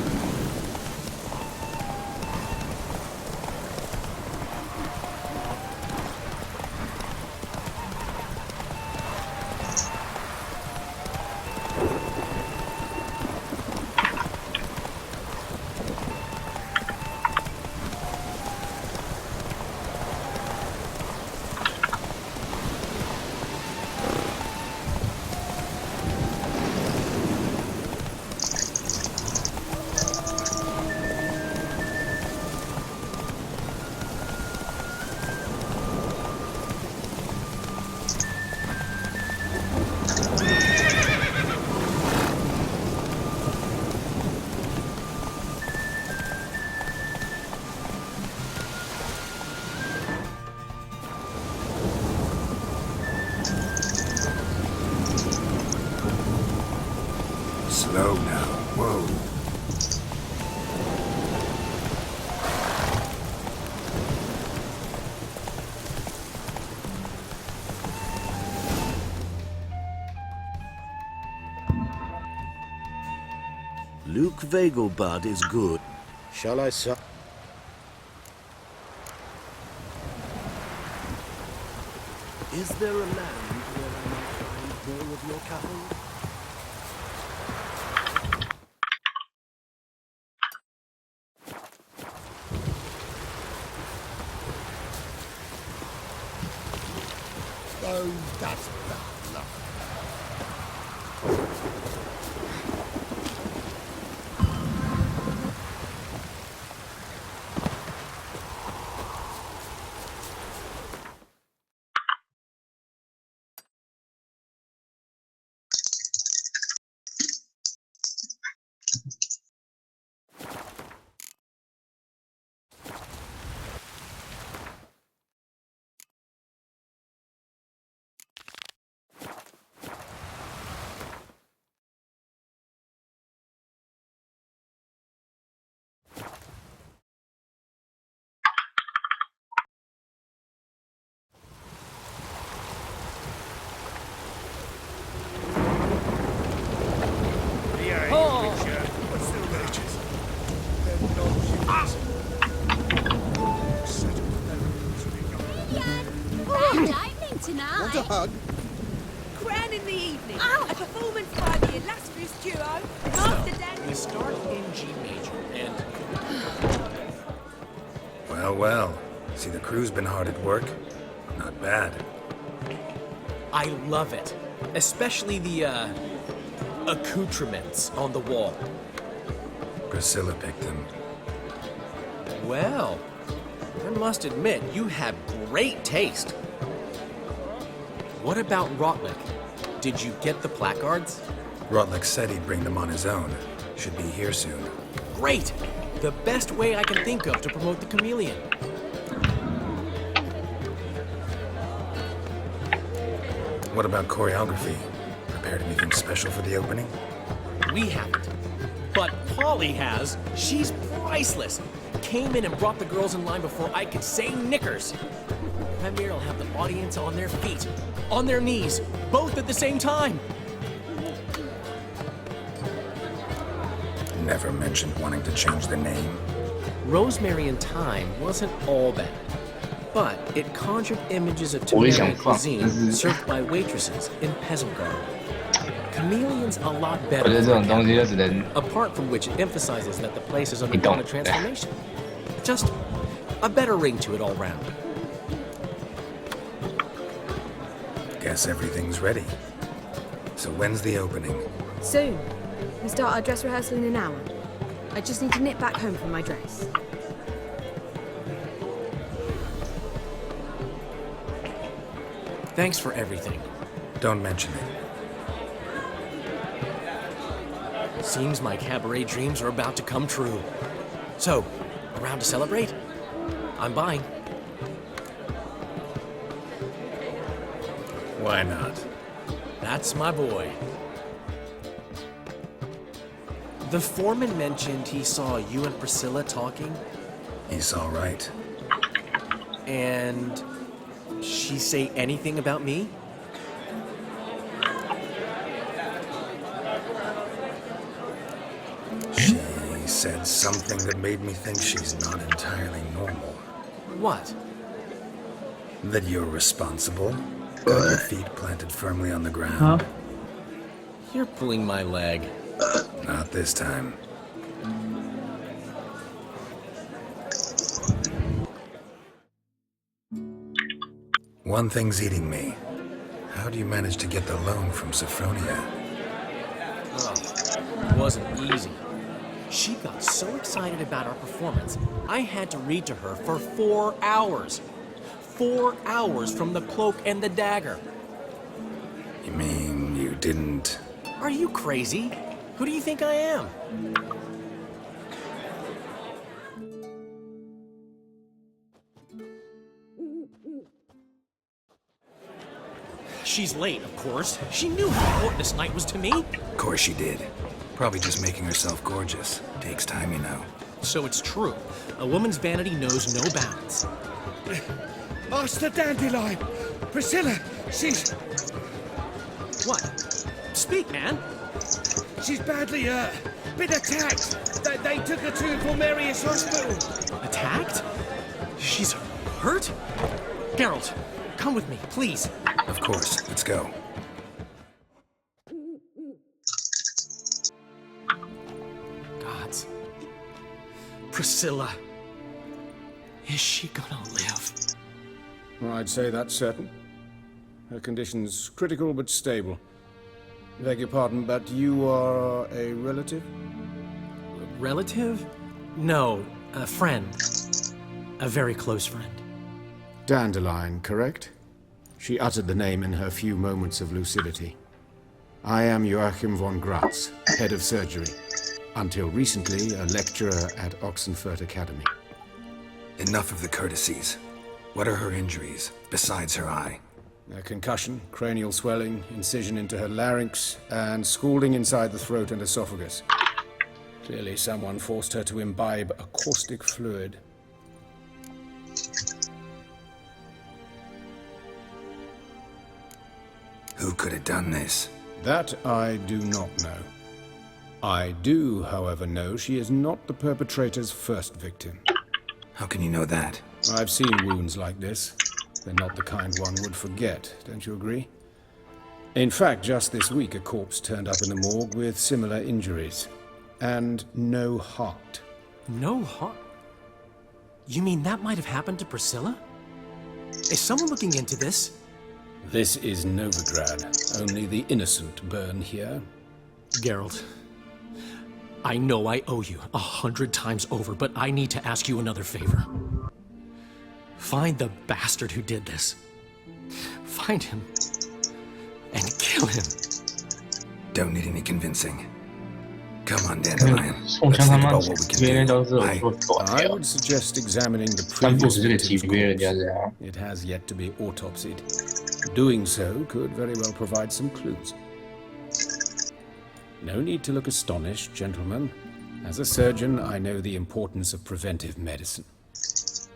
Slow now. Whoa. Luke Vegelbud is good. Shall I say? Is there a land where I might find more of your cattle? Oh, that's bad luck. Tonight. Want a hug? Crown in the evening. A performance by the illustrious duo, Master Dan. We start in G major, and... Well, well. See, the crew's been hard at work. Not bad. I love it. Especially the, accoutrements on the wall. Priscilla picked them. Well, I must admit, you have great taste. What about Rotlick? Did you get the placards? Rotlick said he'd bring them on his own. Should be here soon. Great! The best way I can think of to promote the chameleon. What about choreography? Prepared anything special for the opening? We haven't. But Polly has. She's priceless. came in and brought the girls in line before I could say knickers. Premier will have the audience on their feet, on their knees, both at the same time. Never mentioned wanting to change the name. Rosemary and Thyme wasn't all bad, but it conjured images of Temerian cuisine served by waitresses in peasant garb. Chameleon's a lot better, apart from which it emphasizes that the place has undergone a transformation. Just a better ring to it all round. Guess everything's ready. So when's the opening? Soon. We start our dress rehearsal in an hour. I just need to nip back home for my dress. Thanks for everything. Don't mention it. Seems my cabaret dreams are about to come true. So, around to celebrate? I'm buying. Why not? That's my boy. The foreman mentioned he saw you and Priscilla talking. He saw right. And she say anything about me? She said something that made me think she's not entirely normal. What? That you're responsible. Got your feet planted firmly on the ground. You're pulling my leg. Not this time. One thing's eating me. How do you manage to get the loan from Sophronia? Oh, it wasn't easy. She got so excited about our performance, I had to read to her for 4 hours. 4 hours from The Cloak and the Dagger. You mean you didn't... Are you crazy? Who do you think I am? She's late, of course. She knew how important this night was to me. Of course she did. Probably just making herself gorgeous. Takes time, you know. So it's true. A woman's vanity knows no bounds. Ask the dandelion. Priscilla, she's... What? Speak, man. She's badly hurt. Been attacked. They took her to Formarius Hospital. Attacked? She's hurt? Geralt, come with me, please. Of course. Let's go. Gods. Priscilla. Is she gonna live? I'd say that's certain. Her condition's critical but stable. Beg your pardon, but you are a relative? Relative? No, a friend. A very close friend. Dandelion, correct? She uttered the name in her few moments of lucidity. I am Joachim von Gratz, head of surgery. Until recently, a lecturer at Oxenfurt Academy. Enough of the courtesies. What are her injuries, besides her eye? A concussion, cranial swelling, incision into her larynx, and scalding inside the throat and esophagus. Clearly someone forced her to imbibe a caustic fluid. Who could have done this? That I do not know. I do, however, know she is not the perpetrator's first victim. How can you know that? I've seen wounds like this. They're not the kind one would forget, don't you agree? In fact, just this week a corpse turned up in the morgue with similar injuries. And no heart. No heart? You mean that might have happened to Priscilla? Is someone looking into this? This is Novigrad. Only the innocent burn here. Geralt, I know I owe you 100 times over, but I need to ask you another favor. Find the bastard who did this. Find him and kill him. Don't need any convincing. Come on, Dandelion. Let's think about what we can do. I would suggest examining the previous victim's corpse. It has yet to be autopsied. Doing so could very well provide some clues. No need to look astonished, gentlemen. As a surgeon, I know the importance of preventive medicine.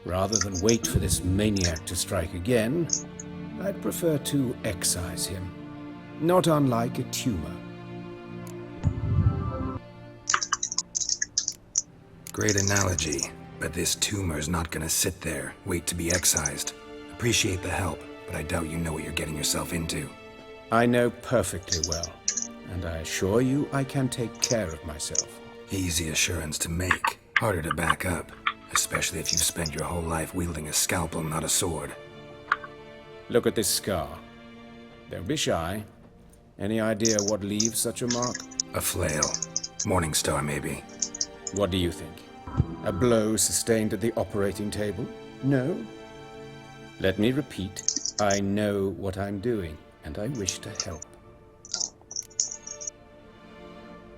Rather than wait for this maniac to strike again, I'd prefer to excise him. Not unlike a tumor. Great analogy, but this tumor's not gonna sit there, wait to be excised. Appreciate the help, but I doubt you know what you're getting yourself into. I know perfectly well, and I assure you I can take care of myself. Easy assurance to make, harder to back up, especially if you've spent your whole life wielding a scalpel, not a sword. Look at this scar. Don't be shy. Any idea what leaves such a mark? A flail. Morning star, maybe. What do you think? A blow sustained at the operating table? No? Let me repeat. I know what I'm doing, and I wish to help.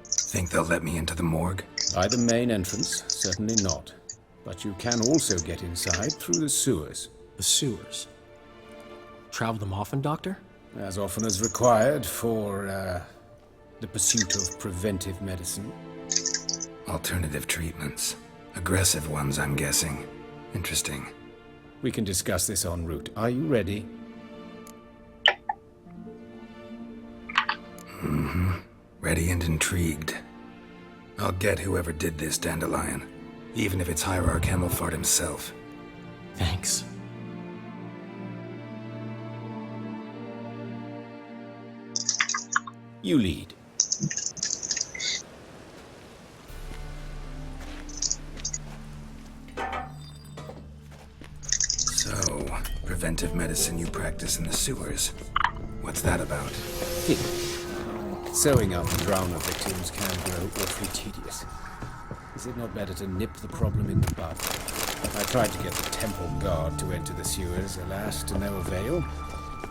Think they'll let me into the morgue? By the main entrance, certainly not. But you can also get inside through the sewers. The sewers? Travel them often, Doctor? As often as required for, the pursuit of preventive medicine. Alternative treatments. Aggressive ones, I'm guessing. Interesting. We can discuss this en route. Are you ready? Mm-hmm. Ready and intrigued. I'll get whoever did this, Dandelion. Even if it's Hierarch Hemelfart himself. Thanks. You lead. So, preventive medicine you practice in the sewers. What's that about? Sewing up drowner victims can grow awfully tedious. Is it not better to nip the problem in the bud? I tried to get the temple guard to enter the sewers, alas, to no avail.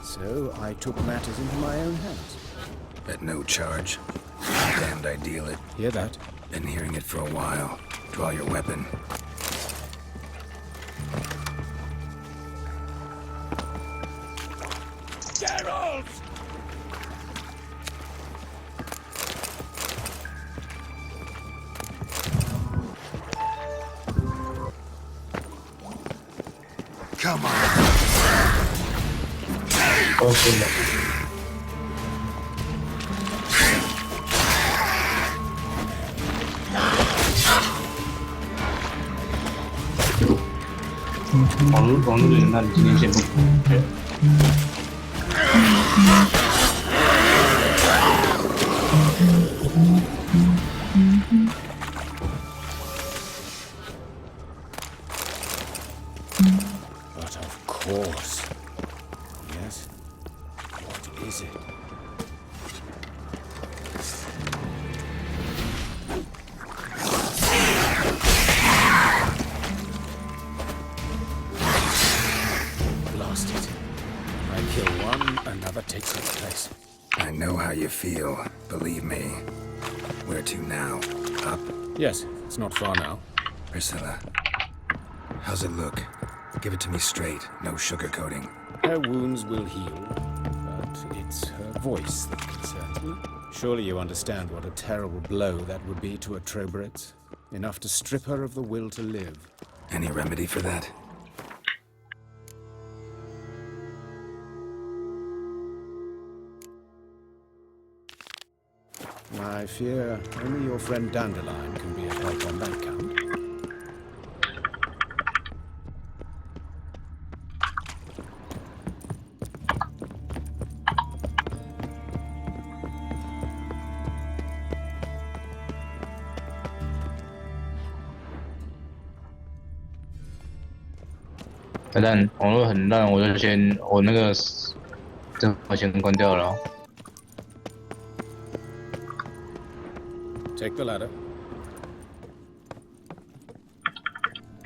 So I took matters into my own hands. At no charge. Damned ideal it. Hear that? Been hearing it for a while. Draw your weapon. Geralt! Come on.网络的那你今天先不对。But of course. Yes? What is it? Blast it. I kill one, another takes its place. I know how you feel, believe me. Where to now? Up? Yes, it's not far now. Priscilla, how's it look? Give it to me straight, no sugarcoating. Her wounds will heal, but it's her voice that concerns me. Surely you understand what a terrible blow that would be to a Troberet. Enough to strip her of the will to live. Any remedy for that? I fear only your friend Dandelion can be of help on that count.但网络很烂，我那个灯我先关掉了。Take the ladder.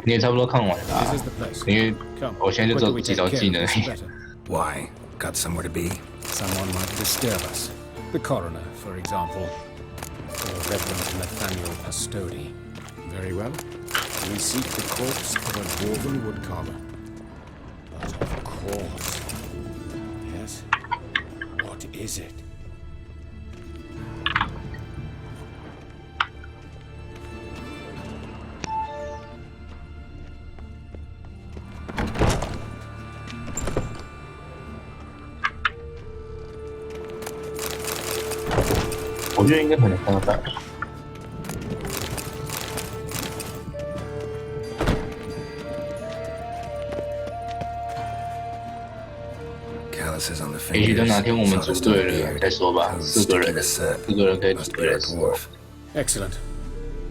你也差不多看完了，因为我现在就只有几招技能。Why? Got somewhere to be? Someone might disturb us. The coroner, for example. Or Reverend Nathaniel Pastodi. Very well. We seek the corpse of a dwarven woodcarver. But of course. Yes? What is it? 觉得应该很难看得到。Calluses on the 也许 fingers. 等哪天我们组 sawdust on 队 the 了 beard. 再说吧， Toes 4个 sticking 人 the sap. ，4个人可以 Must 组 be 队 a 的时候。 dwarf. Excellent.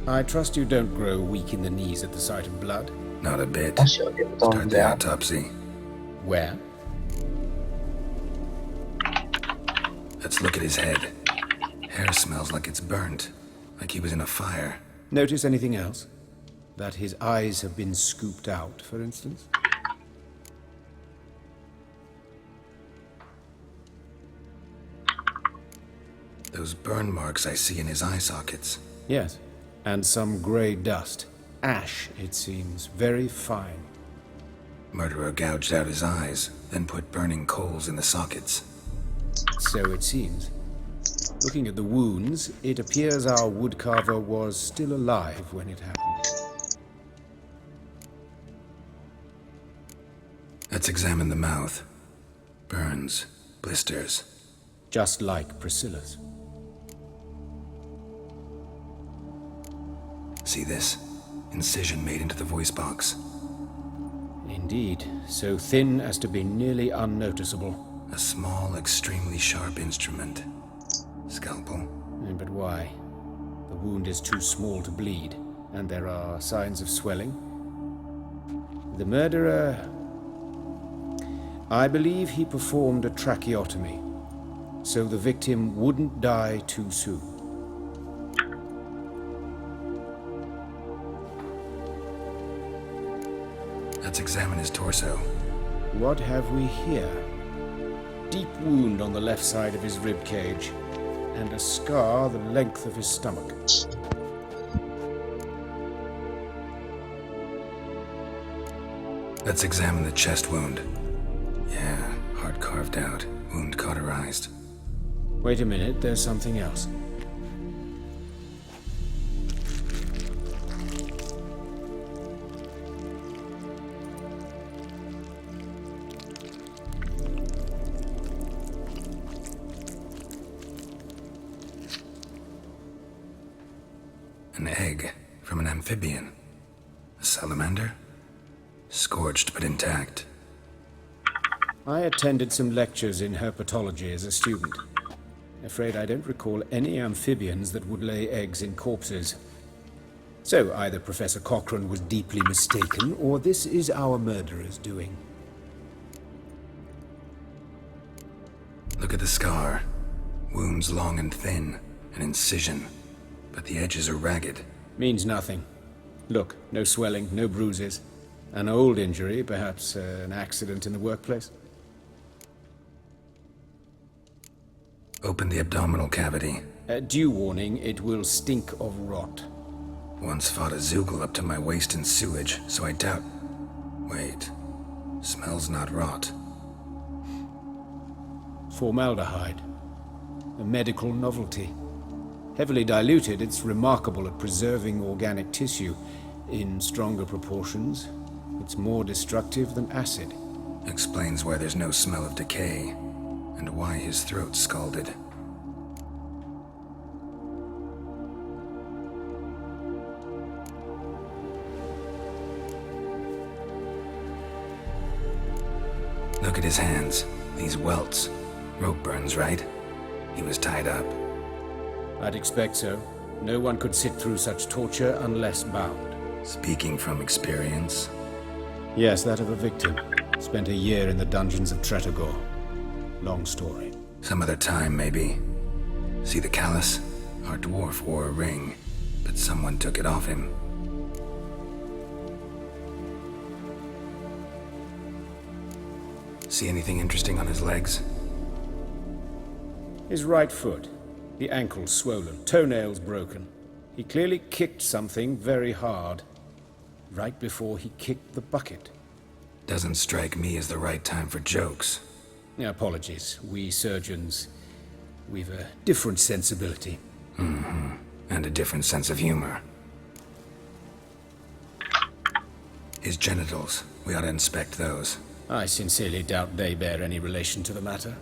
I trust you don't grow weak in the knees at the sight of blood. Not a bit. 他小点不到 Start 这 the 样。 autopsy. Where? Let's look at his head. Hair smells like it's burnt, like he was in a fire. Notice anything else? That his eyes have been scooped out, for instance? Those burn marks I see in his eye sockets. Yes. And some grey dust. Ash, it seems. Very fine. Murderer gouged out his eyes, then put burning coals in the sockets. So it seems. Looking at the wounds, it appears our woodcarver was still alive when it happened. Let's examine the mouth. Burns, blisters. Just like Priscilla's. See this? Incision made into the voice box. Indeed, so thin as to be nearly unnoticeable. A small, extremely sharp instrument. Scalpel. But why? The wound is too small to bleed, and there are signs of swelling. The murderer... I believe he performed a tracheotomy, so the victim wouldn't die too soon. Let's examine his torso. What have we here? Deep wound on the left side of his rib cage, and a scar the length of his stomach. Let's examine the chest wound. Yeah, heart carved out, wound cauterized. Wait a minute, there's something else. An egg from an amphibian. A salamander? Scorched but intact. I attended some lectures in herpetology as a student. Afraid I don't recall any amphibians that would lay eggs in corpses. So either Professor Cochrane was deeply mistaken, or this is our murderer's doing. Look at the scar. Wounds long and thin. An incision. But the edges are ragged. Means nothing. Look, no swelling, no bruises. An old injury, perhaps an accident in the workplace. Open the abdominal cavity. Due warning, it will stink of rot. Once fought a Zoogle up to my waist in sewage, so I doubt... Wait. Smells not rot. Formaldehyde. A medical novelty. Heavily diluted, it's remarkable at preserving organic tissue. In stronger proportions, it's more destructive than acid. Explains why there's no smell of decay, and why his throat's scalded. Look at his hands. These welts. Rope burns, right? He was tied up. I'd expect so. No one could sit through such torture unless bound. Speaking from experience? Yes, that of a victim. Spent a year in the dungeons of Tretogor. Long story. Some other time, maybe. See the callus? Our dwarf wore a ring, but someone took it off him. See anything interesting on his legs? His right foot. The ankle swollen, toenails broken. He clearly kicked something very hard. Right before he kicked the bucket. Doesn't strike me as the right time for jokes. Apologies. We surgeons, we've a different sensibility. Mm-hmm. And a different sense of humor. His genitals. We ought to inspect those. I sincerely doubt they bear any relation to the matter.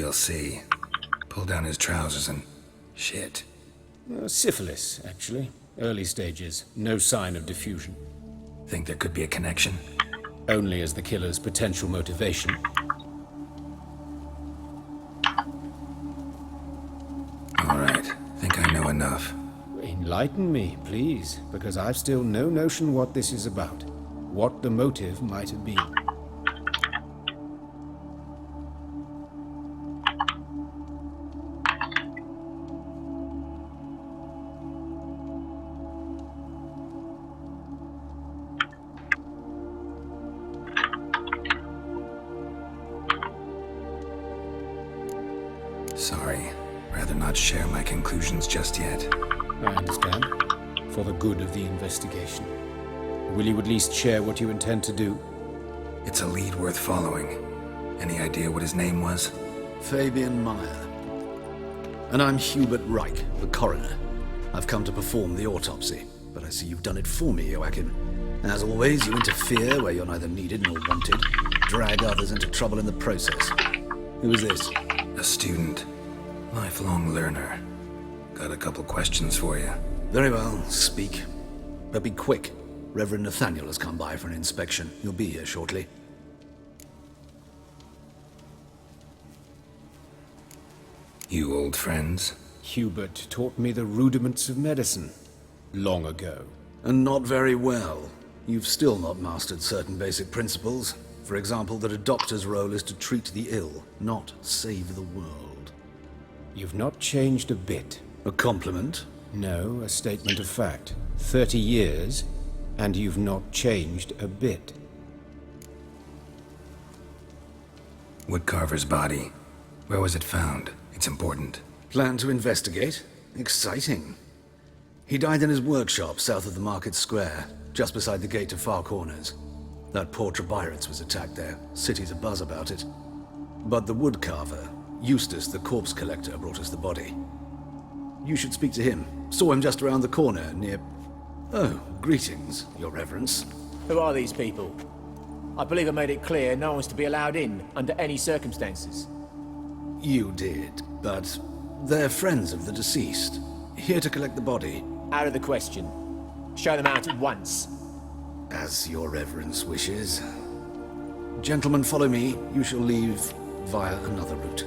we'll see. Pull down his trousers and... shit. Syphilis, actually. Early stages. No sign of diffusion. Think there could be a connection? Only as the killer's potential motivation. All right. Think I know enough. Enlighten me, please, because I've still no notion what this is about. What the motive might have been. Sorry. Rather not share my conclusions just yet. I understand. For the good of the investigation. Will you at least share what you intend to do? It's a lead worth following. Any idea what his name was? Fabian Meyer. And I'm Hubert Reich, the coroner. I've come to perform the autopsy, but I see you've done it for me, Joachim. As always, you interfere where you're neither needed nor wanted, drag others into trouble in the process. Who is this? A student. Lifelong learner. Got a couple questions for you. Very well, speak. But be quick. Reverend Nathaniel has come by for an inspection. He'll be here shortly. You old friends? Hubert taught me the rudiments of medicine. Long ago. And not very well. You've still not mastered certain basic principles. For example, that a doctor's role is to treat the ill, not save the world. You've not changed a bit. A compliment? No, a statement of fact. 30 years, and you've not changed a bit. Woodcarver's body. Where was it found? It's important. Plan to investigate? Exciting. He died in his workshop south of the market square, just beside the gate to Far Corners. That poor Trebirates was attacked there. City's abuzz about it. But the woodcarver, Eustace the corpse collector, brought us the body. You should speak to him. Saw him just around the corner near... Oh, greetings, Your Reverence. Who are these people? I believe I made it clear no one's to be allowed in under any circumstances. You did, but they're friends of the deceased. Here to collect the body. Out of the question. Show them out at once. As Your Reverence wishes. Gentlemen, follow me. You shall leave via another route.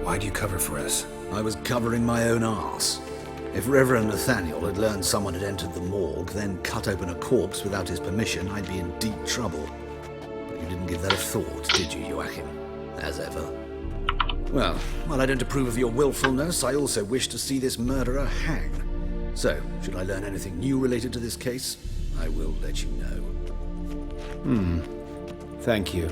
Why'd you cover for us? I was covering my own arse. If Reverend Nathaniel had learned someone had entered the morgue, then cut open a corpse without his permission, I'd be in deep trouble. But you didn't give that a thought, did you, Joachim? As ever. Well, while I don't approve of your willfulness, I also wish to see this murderer hang. So, should I learn anything new related to this case, I will let you know. Thank you.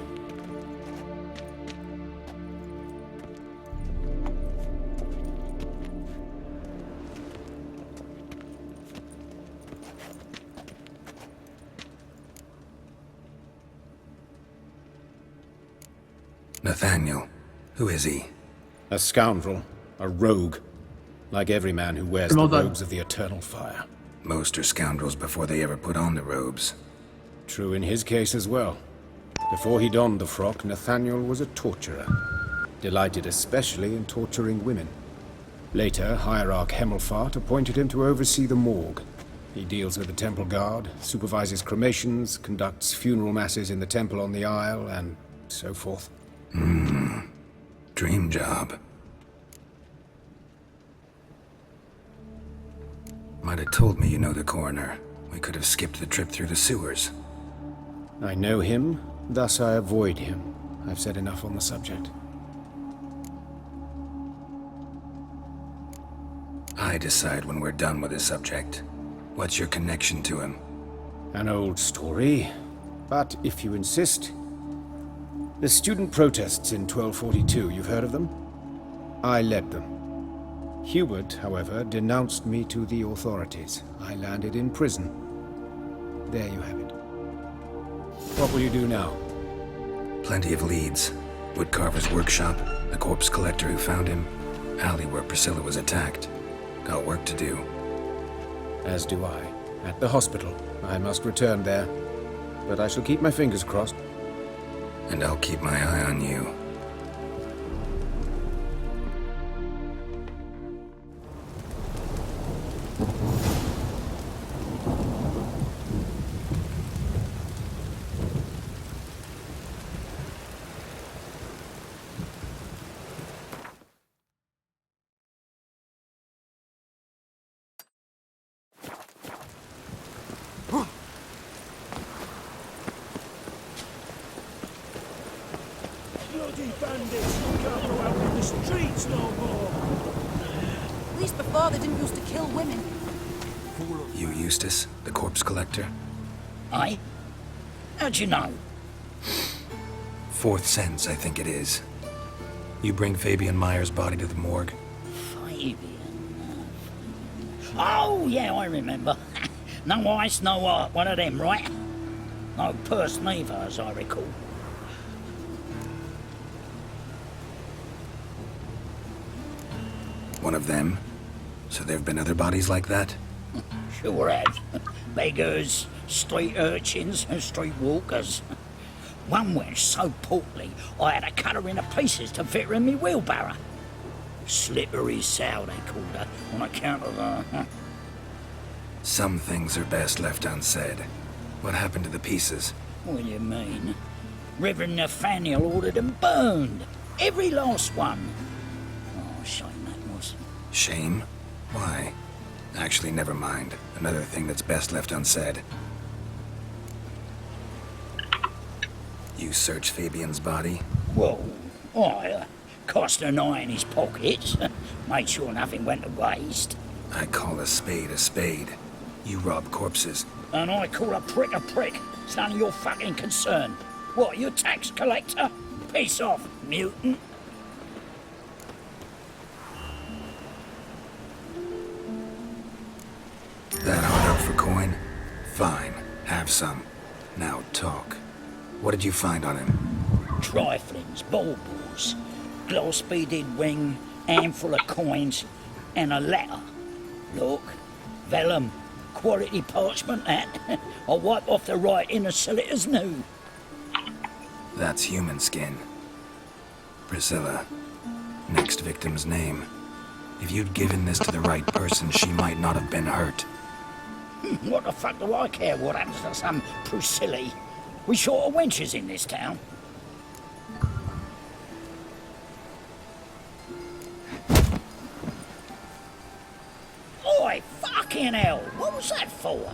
Nathaniel. Who is he? A scoundrel. A rogue. Like every man who wears the robes of the Eternal Fire. Most are scoundrels before they ever put on the robes. True in his case as well. Before he donned the frock, Nathaniel was a torturer. Delighted especially in torturing women. Later, Hierarch Hemmelfart appointed him to oversee the morgue. He deals with the temple guard, supervises cremations, conducts funeral masses in the temple on the Isle, and so forth. Dream job. Might have told me you know the coroner. We could have skipped the trip through the sewers. I know him, thus I avoid him. I've said enough on the subject. I decide when we're done with this subject. What's your connection to him? An old story, but if you insist... The student protests in 1242, you've heard of them? I led them. Hubert, however, denounced me to the authorities. I landed in prison. There you have it. What will you do now? Plenty of leads. Woodcarver's workshop, the corpse collector who found him, alley where Priscilla was attacked. Got work to do. As do I. At the hospital. I must return there. But I shall keep my fingers crossed. And I'll keep my eye on you. Bloody bandits! You can't go out in the streets no more! At least before they didn't used to kill women. You Eustace, the corpse collector? Aye? How'd you know? Fourth sense, I think it is. You bring Fabian Meyer's body to the morgue? Fabian... Oh, yeah, I remember. No eyes, no heart, one of them, right? No purse neither, as I recall. One of them? So there've been other bodies like that? Sure have. Beggars, street urchins, and street walkers. One went so portly, I had to cut her into pieces to fit her in me wheelbarrow. Slippery sow, they called her, on account of her. Some things are best left unsaid. What happened to the pieces? What do you mean? Reverend Nathaniel ordered them burned. Every last one. Oh, shame that was. Shame? Why? Actually, never mind. Another thing that's best left unsaid. You searched Fabian's body? Well, I cast an eye in his pockets. Made sure nothing went to waste. I call a spade a spade. You rob corpses. And I call a prick a prick. It's none of your fucking concern. What, you a tax collector? Piss off, mutant. That hard up for coin? Fine, have some. Now talk. What did you find on him? Triflings, baubles, glass-beaded ring, handful of coins, and a letter. Look, vellum, quality parchment that. I'll wipe off the writing and sell it as new. That's human skin. Priscilla. Next victim's name. If you'd given this to the right person, she might not have been hurt. What the fuck do I care what happens to some Priscilla? We short of wenches in this town. Oi, fucking hell! What was that for?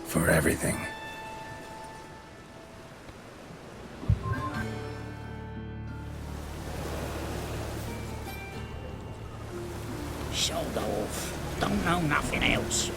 For everything. Sold off. Don't know nothing else.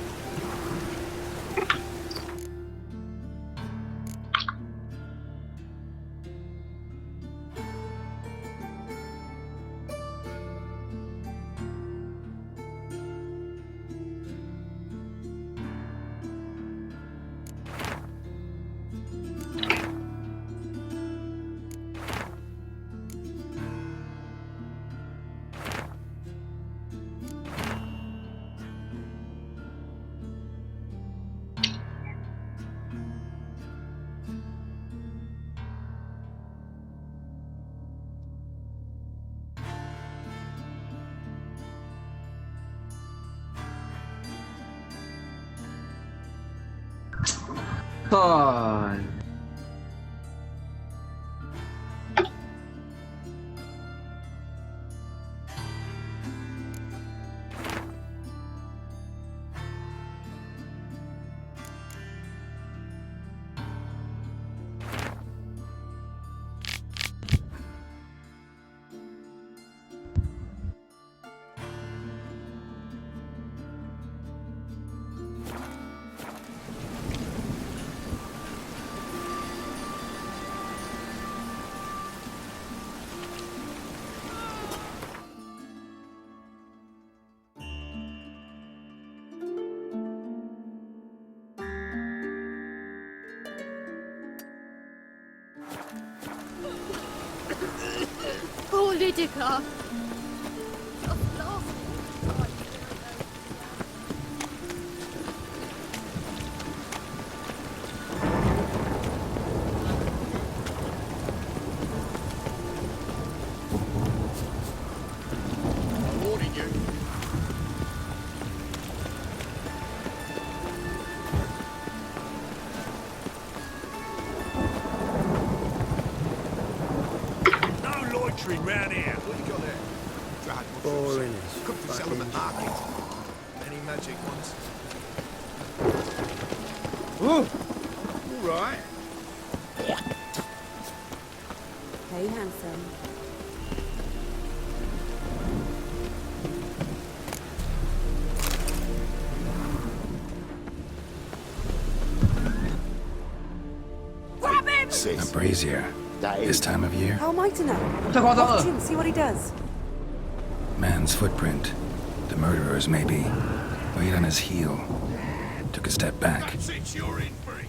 God. Oh, Lydica! butchering round here. What you got there? Dried Boring mushrooms. as Cooked to sell them at market. Any magic ones? Ooh, all right. Hey, handsome. Grab him! A brazier. This time of year? How am I to know? 太夸张了。 Watch him, see what he does. Man's footprint. The murderer's, maybe. Laid on his heel. Took a step back. That's it, you're in for it.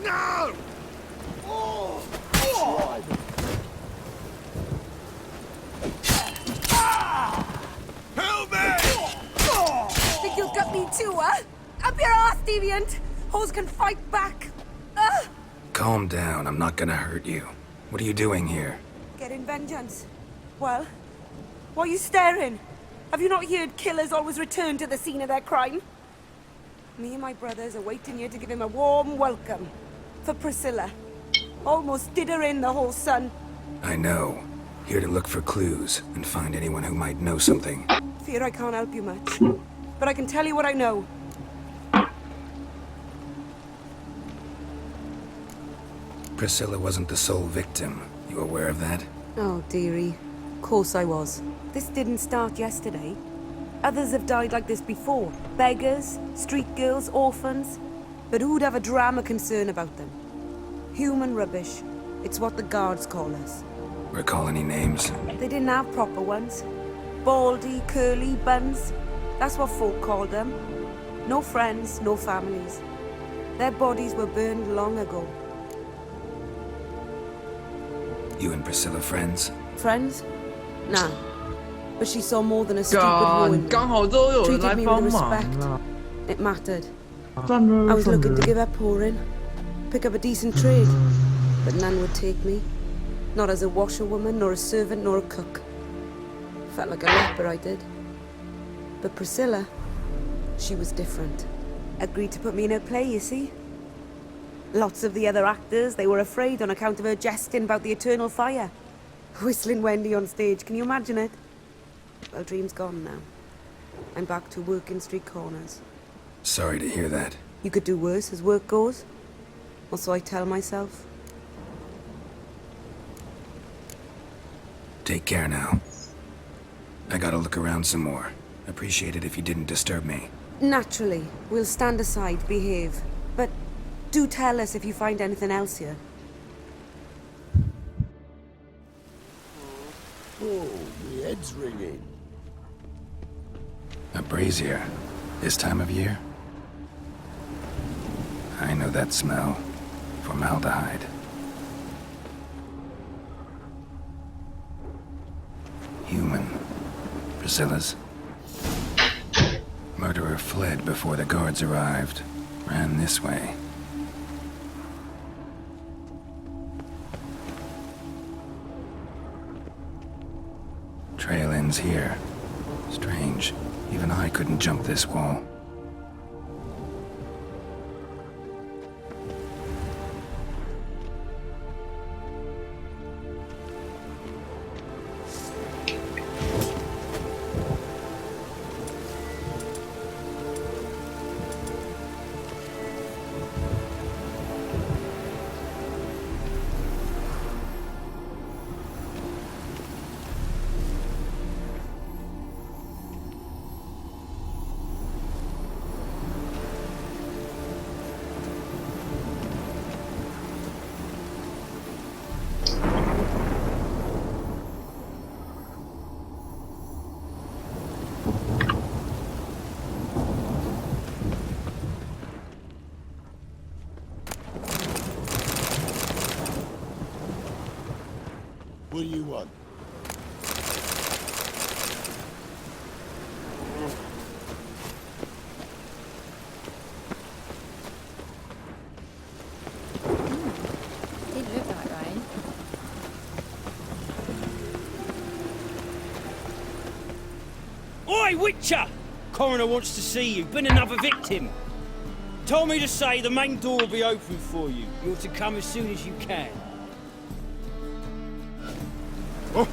No! Oh! Oh! Help me! Think you've got me too, huh? Up your ass, deviant! Hoes can fight back. Calm down, I'm not gonna hurt you. What are you doing here? Getting vengeance. Well, why are you staring? Have you not heard killers always return to the scene of their crime? Me and my brothers are waiting here to give him a warm welcome. For Priscilla. Almost did her in, the whole son. I know. Here to look for clues and find anyone who might know something. Fear I can't help you much. But I can tell you what I know. Priscilla wasn't the sole victim. You aware of that? Oh, dearie. Of course I was. This didn't start yesterday. Others have died like this before. Beggars, street girls, orphans. But who'd have a drama concern about them? Human rubbish. It's what the guards call us. Recall any names? They didn't have proper ones. Baldy, curly, buns. That's what folk called them. No friends, no families. Their bodies were burned long ago. You and Priscilla friends? Friends? Nah. But she saw more than a stupid ruin. 刚好都有人来 Treated me 帮 with 忙 respect. 啊！ It mattered. 赚了 I was 赚 looking to 了。 give up pouring, pick up a decent trade, but none would take me. Not as a washerwoman, nor a servant, nor a cook. Felt like a leper, I did. But Priscilla, she was different. Agreed to put me in her play, you see. Lots of the other actors, they were afraid on account of her jesting about the eternal fire. Whistling Wendy on stage, can you imagine it? Well, dream's gone now. I'm back to working street corners. Sorry to hear that. You could do worse as work goes. Or so I tell myself. Take care now. I gotta look around some more. Appreciate it if you didn't disturb me. Naturally, we'll stand aside, behave. But do tell us if you find anything else here. Oh, my head's ringing. A brazier. This time of year? I know that smell. Formaldehyde. Human. Priscilla's. Murderer fled before the guards arrived. Ran this way. Trail ends here. Strange. Even I couldn't jump this wall. What do you want? Didn't look like rain. Oi, Witcher! Coroner wants to see you. Been another victim. Told me to say the main door will be open for you. You're to come as soon as you can. Oh.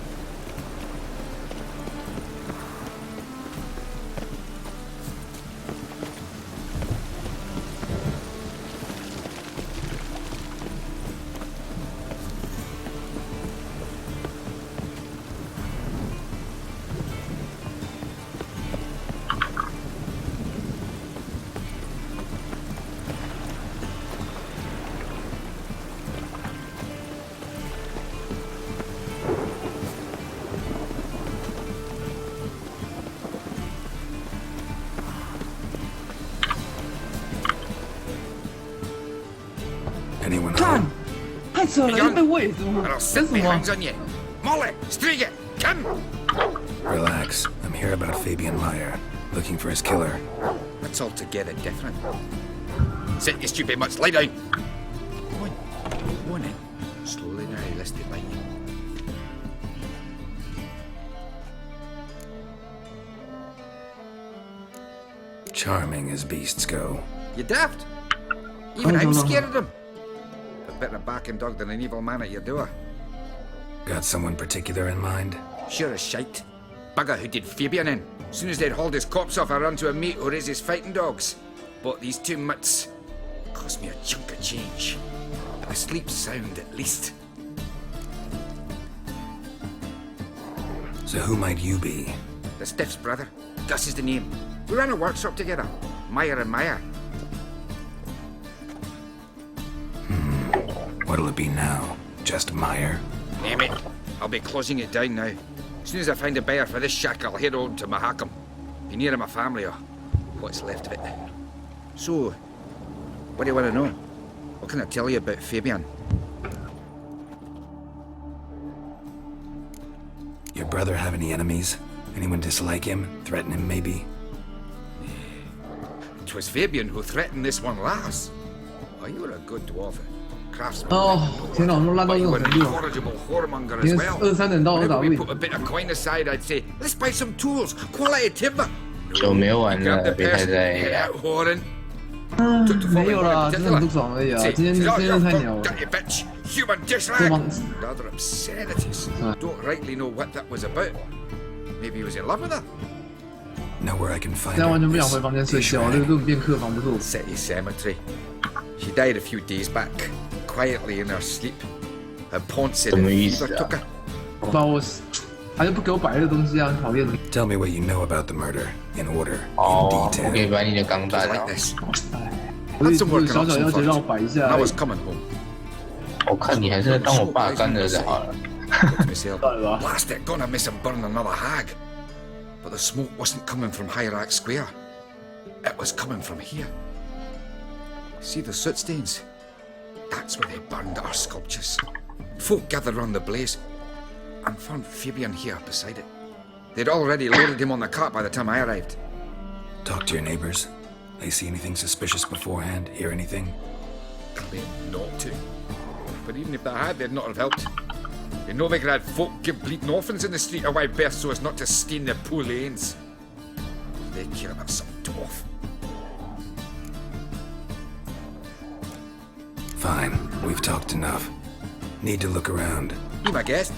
Anyone 干 home?，太扯了，又被喂，怎么 I'll 干 set 什 my 么？ hands on you. Molly, Striga, come! Relax. I'm here about Fabian Meyer, looking for his killer. That's altogether different. Sit, you stupid mutts, lie down. Go on, go on in. Slowly now, lest they bite you. Charming as beasts go. You daft? Even I'm scared of them. A better backing dog than an evil man at your door. Got someone particular in mind? Sure as shite. Bugger who did Fabian in. Soon as they'd hauled his corpse off, I run to a mate who raises fighting dogs. Bought these 2 mutts. Cost me a chunk of change. But I sleep sound at least. So who might you be? The Stiff's brother. Gus is the name. We ran a workshop together. Meyer and Meyer. What'll it be now? Just Meyer? Name it. I'll be closing it down now. As soon as I find a buyer for this shack, I'll head on to Mahakam. Be near my family or what's left of it. So, what do you want to know? What can I tell you about Fabian? Your brother have any enemies? Anyone dislike him? Threaten him, maybe? 'Twas Fabian who threatened this one last. Oh, you were a good dwarf. Craftsman. 哦，天哪，我们烂到 But 这 you 种 were 程 an 度， incorrigible whoremonger 连 as well. 23等到都打 Whenever 不 we 赢。 put a bit of coin aside, I'd say, let's buy some tools, quality timber. 就没有玩 Grab 了， the 别太 person, 在 head out whoring. 没有啦，真的很不爽而已啊！今天太鸟了。 Dirty bitch, human dish rag. Rather obscenities. Don't rightly know what that was about. Maybe he was in love with her. Know where I can find 现在完全不 her. 想回房间睡觉，这个根本变客房不是我。 City cemetery. She died a few days back, quietly in her sleep. Her ponce and fever took her. 不知道我，还是不给我摆这东西啊，很讨厌。 Tell me what you know about the murder, in order, 哦， in 我可以 detail. 把你的钢弹 Like 哦。 this. 我 Had some work 小 on 小要 Oxenford. 求让我摆一下 I。was coming home. 我看你还是当我爸干儿子好了。 Thought to myself, blast it, gonna miss him burn another hag. But the smoke wasn't coming from Hierarch Square. It was coming from here. See the soot stains? That's where they burned our sculptures. Folk gathered round the blaze and found Fabian here beside it. They'd already loaded him on the cart by the time I arrived. Talk to your neighbors. They see anything suspicious beforehand? Hear anything? Claimed not to. But even if they had, they'd not have helped. They know they could have folk give bleeding orphans in the street a wide berth so as not to stain their poor lanes. They care about some dwarf. Fine. We've talked enough. Need to look around. Be my guest.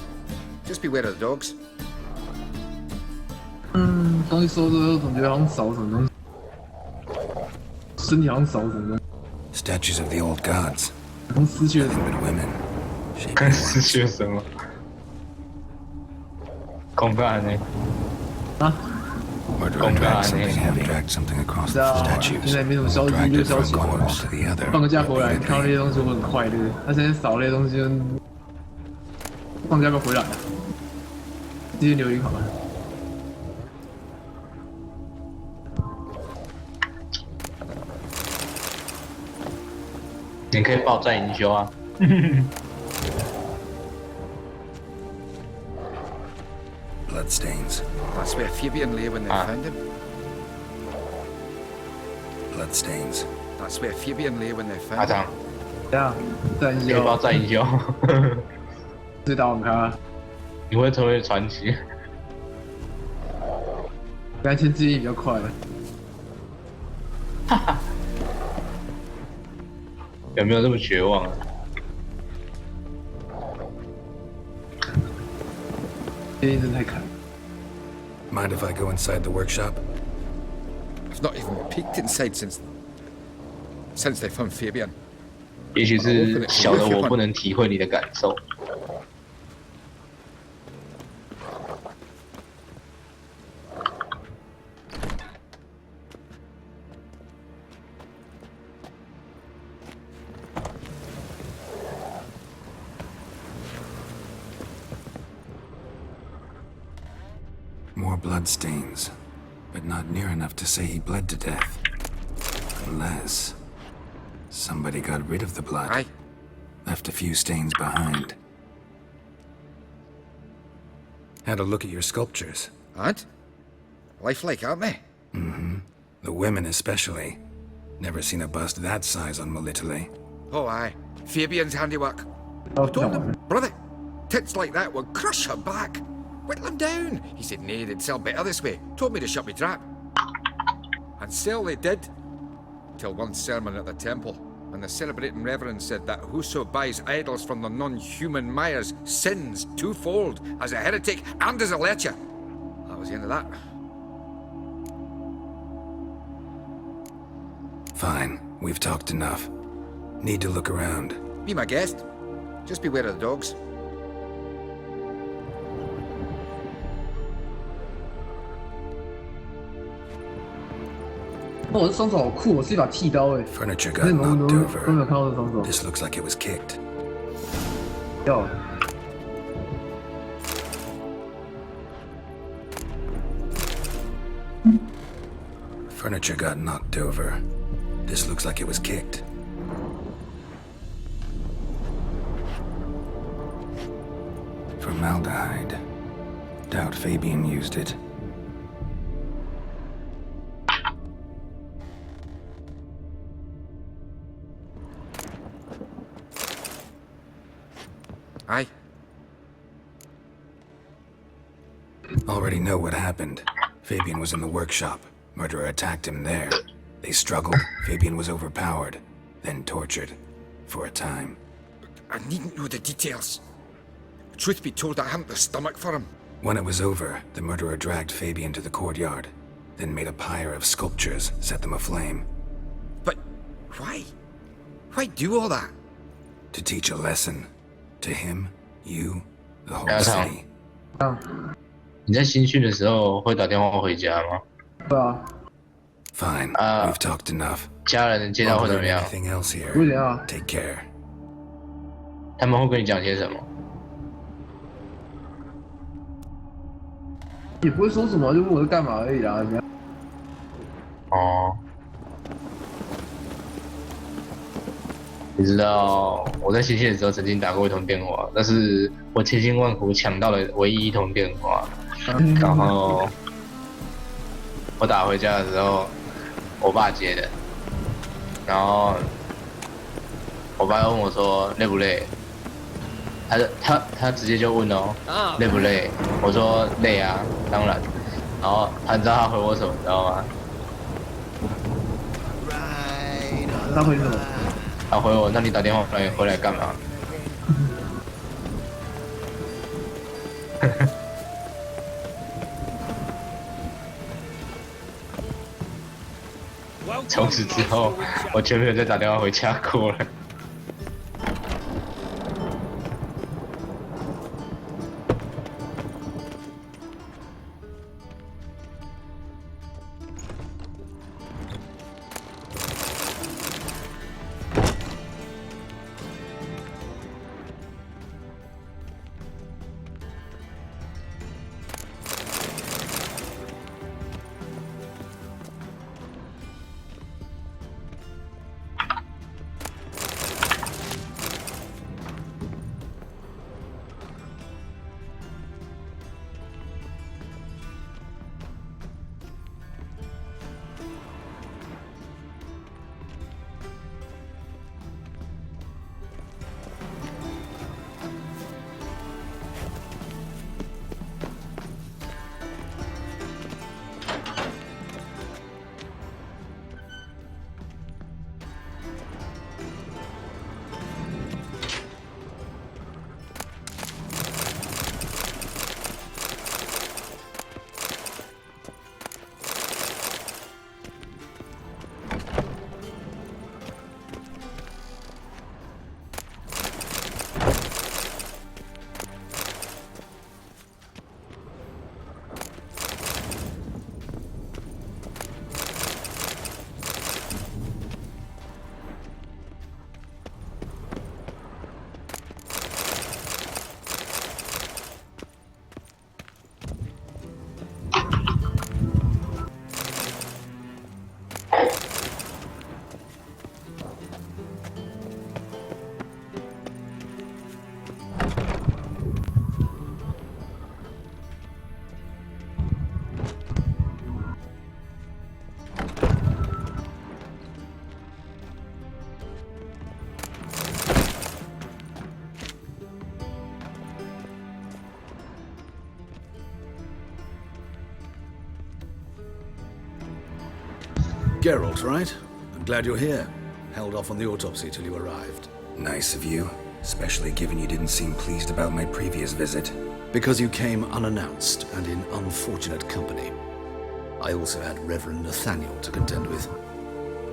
Just beware of the dogs. 东西收着，总觉得好像少什么东西，身体好像少什么东西。 Statues of the old gods. 从失去了 Nothing but women. 看失去了什么？公干呢？啊？ Murderer dragged something heavy. Dragged something across 是 the 啊， statues. 现在没什么消息 Dragged 就 it 消 from 息。 corners to the other. 放个假回来，看到那些东西我很快乐。他现在少那些东西，放假要回来啊？直接留一好了。 你可以报在营修啊。Bloodstains. That's where Fabian lay when they found him. Bloodstains. That's where Fabian lay when they 阿 found 长 him.，这样，在营可以报修，在营修。最打网咖，你会成为传奇。该先接应比较快。哈哈，有没有这么绝望啊？接应真太砍。Mind if I go inside the workshop? I've not even peeked inside since they found Fabian. 也许是小的我不能体会你的感受。More bloodstains, but not near enough to say he bled to death. Unless somebody got rid of the blood. Aye. Left a few stains behind. Had a look at your sculptures. And? Lifelike, aren't they? Mm-hmm. The women especially. Never seen a bust that size on Molitale. Oh, aye. Fabian's handiwork. I told him, brother, tits like that would crush her back. Whittle him down. He said, nay, they'd sell better this way. Told me to shut me trap. And sell they did. Till one sermon at the temple, and the celebrating reverend said that whoso buys idols from the non-human Myers sins twofold, as a heretic and as a lecher. That was the end of that. Fine, we've talked enough. Need to look around. Be my guest. Just beware of the dogs. 哦，我这双手好酷，我是一把剃刀哎。 Furniture 可是 got 我 knocked 都没有 over. 看到这双手。 This looks like it was kicked. 要。 Furniture got knocked over. This looks like it was kicked. Formaldehyde. Doubt Fabian used it. Aye. Already know what happened. Fabian was in the workshop. Murderer attacked him there. They struggled. Fabian was overpowered, then tortured. For a time. I needn't know the details. Truth be told, I haven't the stomach for him. When it was over, the murderer dragged Fabian to the courtyard, then made a pyre of sculptures, set them aflame. But why? Why do all that? To teach a lesson. To him, you, the whole 大场 city. 你在新训的时候会打电话回家吗？对啊。 Fine, we've talked enough. 家人的介绍会怎么样？ Anything else here? 不会怎样。 Take care. 他们会跟你讲些什么？也不会说什么，就问我在干嘛而已啦。哦。你知道我在新训的时候曾经打过一通电话，那是我千辛万苦抢到的唯一一通电话。然后我打回家的时候，我爸接的，然后我爸问我说累不累，他直接就问哦，累不累？我说累啊，当然。然后他知道他回我什么，你知道吗？他回什么？他回我，那你打电话回来干嘛？从此之后，我就没有再打电话回家过了。Geralt, right? I'm glad you're here. Held off on the autopsy till you arrived. Nice of you, especially given you didn't seem pleased about my previous visit. Because you came unannounced and in unfortunate company. I also had Reverend Nathaniel to contend with.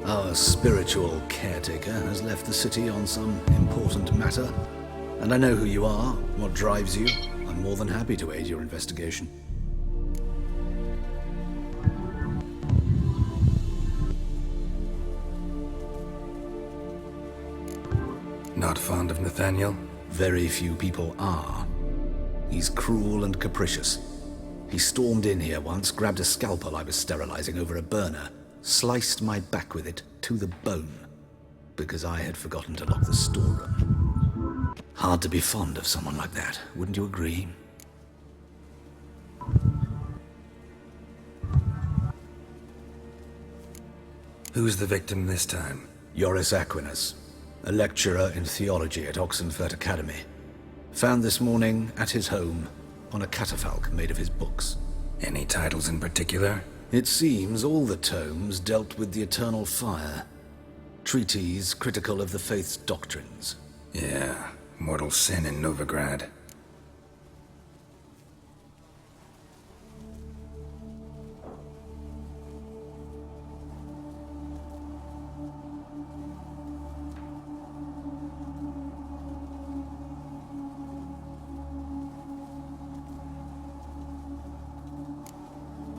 Our spiritual caretaker has left the city on some important matter, and I know who you are, what drives you. I'm more than happy to aid your investigation. Not fond of Nathaniel? Very few people are. He's cruel and capricious. He stormed in here once, grabbed a scalpel I was sterilizing over a burner, sliced my back with it to the bone, because I had forgotten to lock the storeroom. Hard to be fond of someone like that, wouldn't you agree? Who's the victim this time? Joris Aquinas, a lecturer in theology at Oxenfurt Academy. Found this morning at his home on a catafalque made of his books. Any titles in particular? It seems all the tomes dealt with the eternal fire. Treatises critical of the faith's doctrines. Yeah, mortal sin in Novigrad.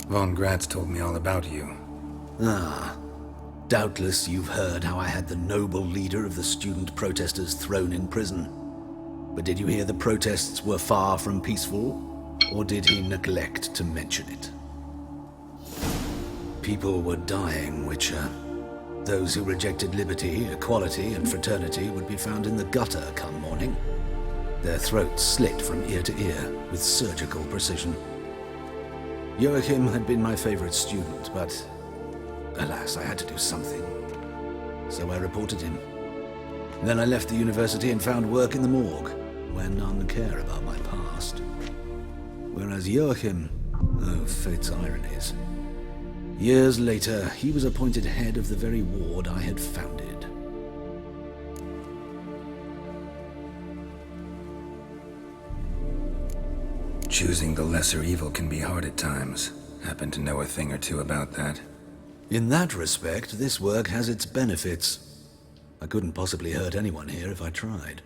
Von Gratz told me all about you. Ah, doubtless you've heard how I had the noble leader of the student protesters thrown in prison. But did you hear the protests were far from peaceful? Or did he neglect to mention it? People were dying, Witcher. Those who rejected liberty, equality, and fraternity would be found in the gutter come morning. Their throats slit from ear to ear with surgical precision. Joachim had been my favorite student, but alas, I had to do something. So I reported him. Then I left the university and found work in the morgue, where none care about my past. Whereas Joachim, oh, fate's ironies. Years later, he was appointed head of the very ward I had founded. Choosing the lesser evil can be hard at times. Happen to know a thing or two about that. In that respect, this work has its benefits. I couldn't possibly hurt anyone here if I tried.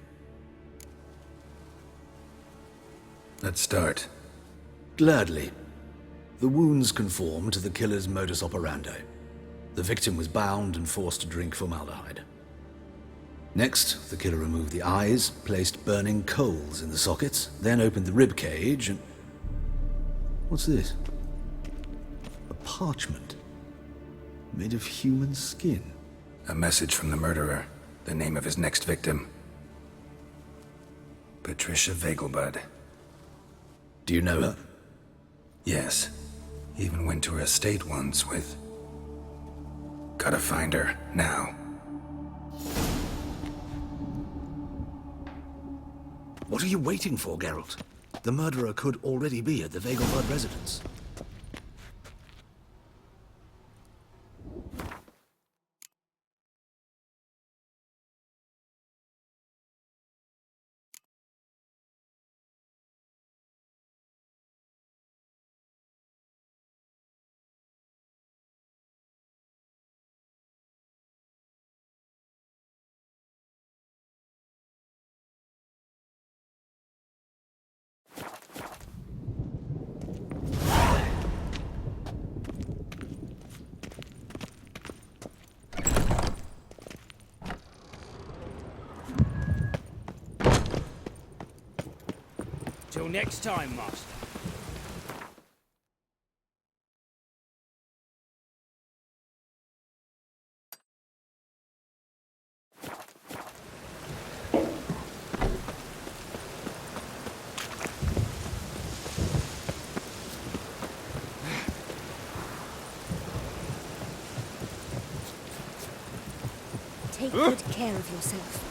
Let's start. Gladly. The wounds conform to the killer's modus operandi. The victim was bound and forced to drink formaldehyde. Next, the killer removed the eyes, placed burning coals in the sockets, then opened the rib cage and... What's this? A parchment. Made of human skin. A message from the murderer. The name of his next victim. Patricia Vegelbud. Do you know her? Yes. Even went to her estate once with... Gotta find her, now. What are you waiting for, Geralt? The murderer could already be at the Vegelbud residence. Till next time, Master. Take good care of yourself.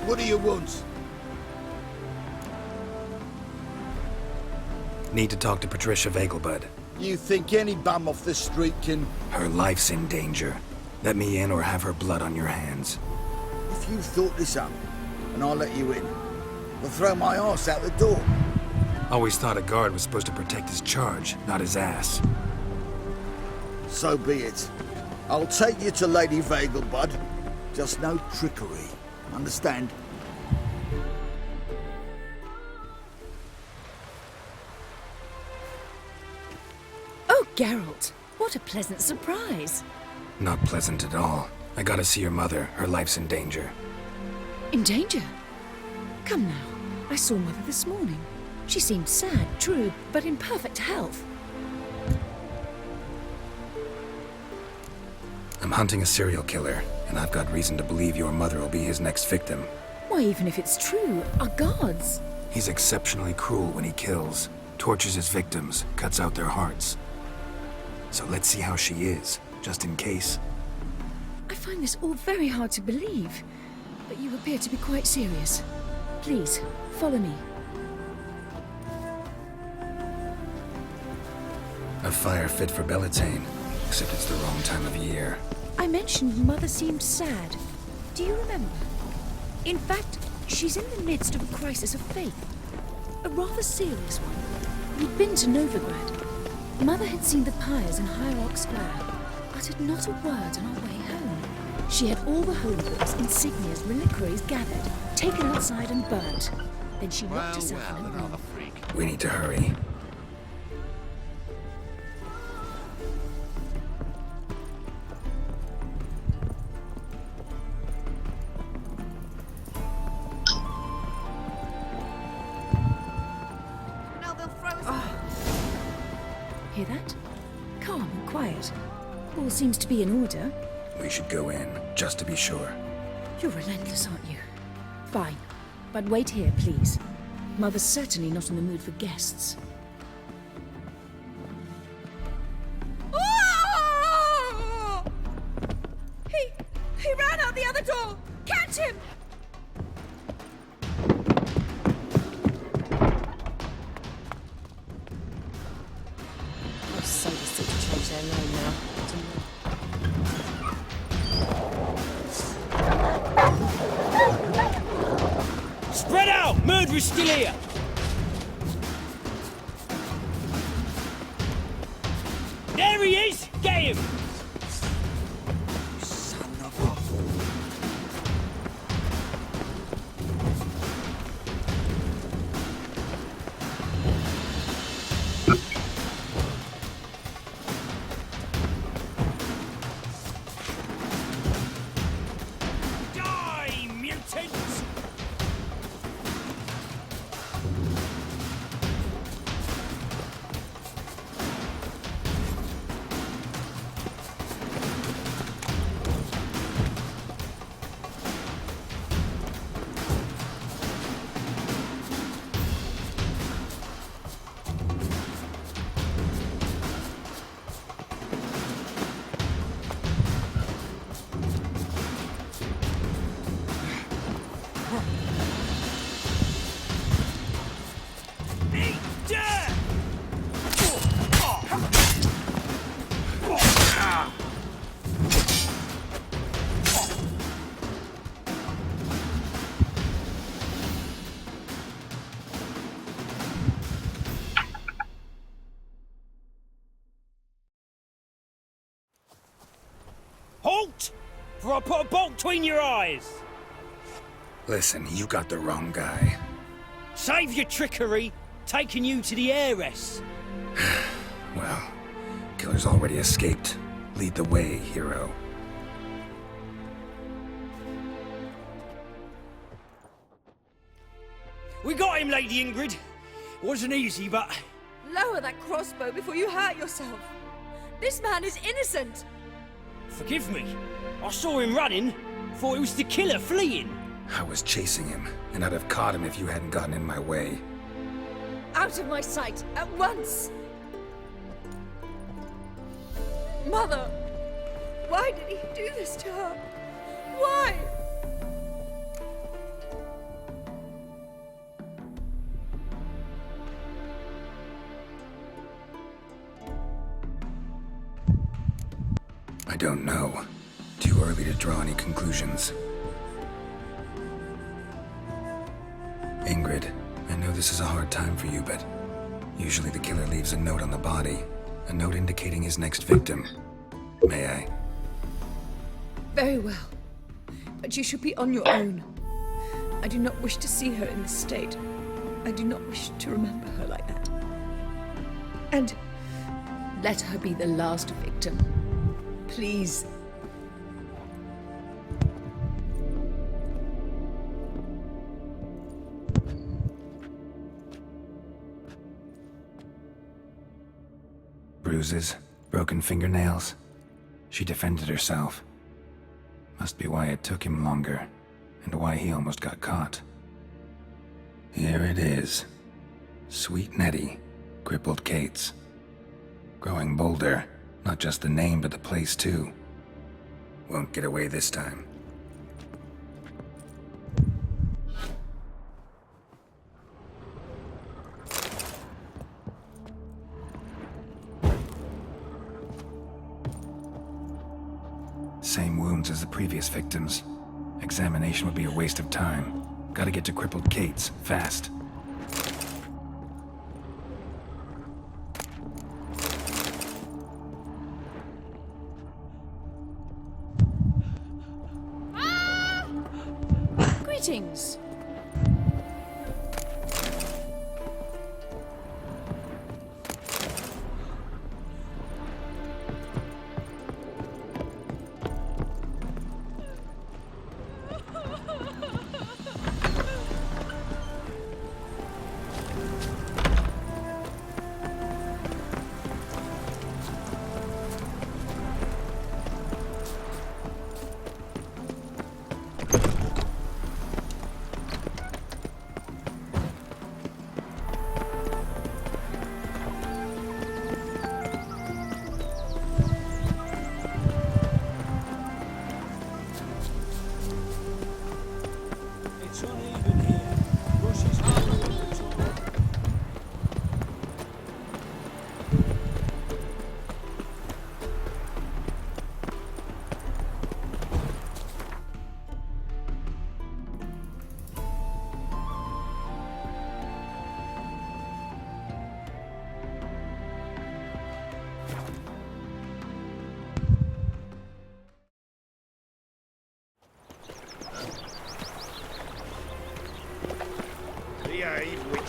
What do you want? Need to talk to Patricia Vegelbud. You think any bum off the street can... Her life's in danger. Let me in or have her blood on your hands. If you thought this up, and I'll let you in, I'll throw my arse out the door. Always thought a guard was supposed to protect his charge, not his ass. So be it. I'll take you to Lady Vegelbud. Just no trickery. Understand? Oh, Geralt, what a pleasant surprise. Not pleasant at all. I gotta see your mother. Her life's in danger. In danger? Come now. I saw Mother this morning. She seemed sad, true, but in perfect health. I'm hunting a serial killer, and I've got reason to believe your mother will be his next victim. Why, even if it's true, our guards. He's exceptionally cruel when he kills, tortures his victims, cuts out their hearts. So let's see how she is, just in case. I find this all very hard to believe, but you appear to be quite serious. Please, follow me. A fire fit for Bellatane, except it's the wrong time of year. I mentioned Mother seemed sad. Do you remember? In fact, she's in the midst of a crisis of faith. A rather serious one. We'd been to Novigrad. Mother had seen the pyres in Hierarch Square, uttered not a word on our way home. She had all the holy books, insignias, reliquaries gathered, taken outside and burnt. Then she locked herself in a room. We need to hurry. Hear that? Calm and quiet. All seems to be in order. We should go in, just to be sure. You're relentless, aren't you? Fine. But wait here, please. Mother's certainly not in the mood for guests. Oh! He ran out the other door! Catch him! I'll say this to change their name now. Spread out! Murderer's still here! There he is! Get him! Son of a... Die, mutants! before I put a bolt between your eyes. Listen, you got the wrong guy. Save your trickery, taking you to the heiress. Well, killer's already escaped. Lead the way, hero. We got him, Lady Ingrid. Wasn't easy, but... Lower that crossbow before you hurt yourself. This man is innocent. Forgive me. I saw him running. Thought it was the killer fleeing. I was chasing him, and I'd have caught him if you hadn't gotten in my way. Out of my sight, at once! Mother! Why did he do this to her? Why? I don't know. Too early to draw any conclusions. Ingrid, I know this is a hard time for you, but usually the killer leaves a note on the body. A note indicating his next victim. May I? Very well. But you should be on your own. I do not wish to see her in this state. I do not wish to remember her like that. And let her be the last victim. Please. Bruises, broken fingernails. She defended herself. Must be why it took him longer, and why he almost got caught. Here it is. Sweet Nettie, crippled Kate's. Growing bolder, not just the name but the place too. Won't get away this time. Same wounds as the previous victims. Examination would be a waste of time. Gotta get to crippled Kate's, fast. Greetings.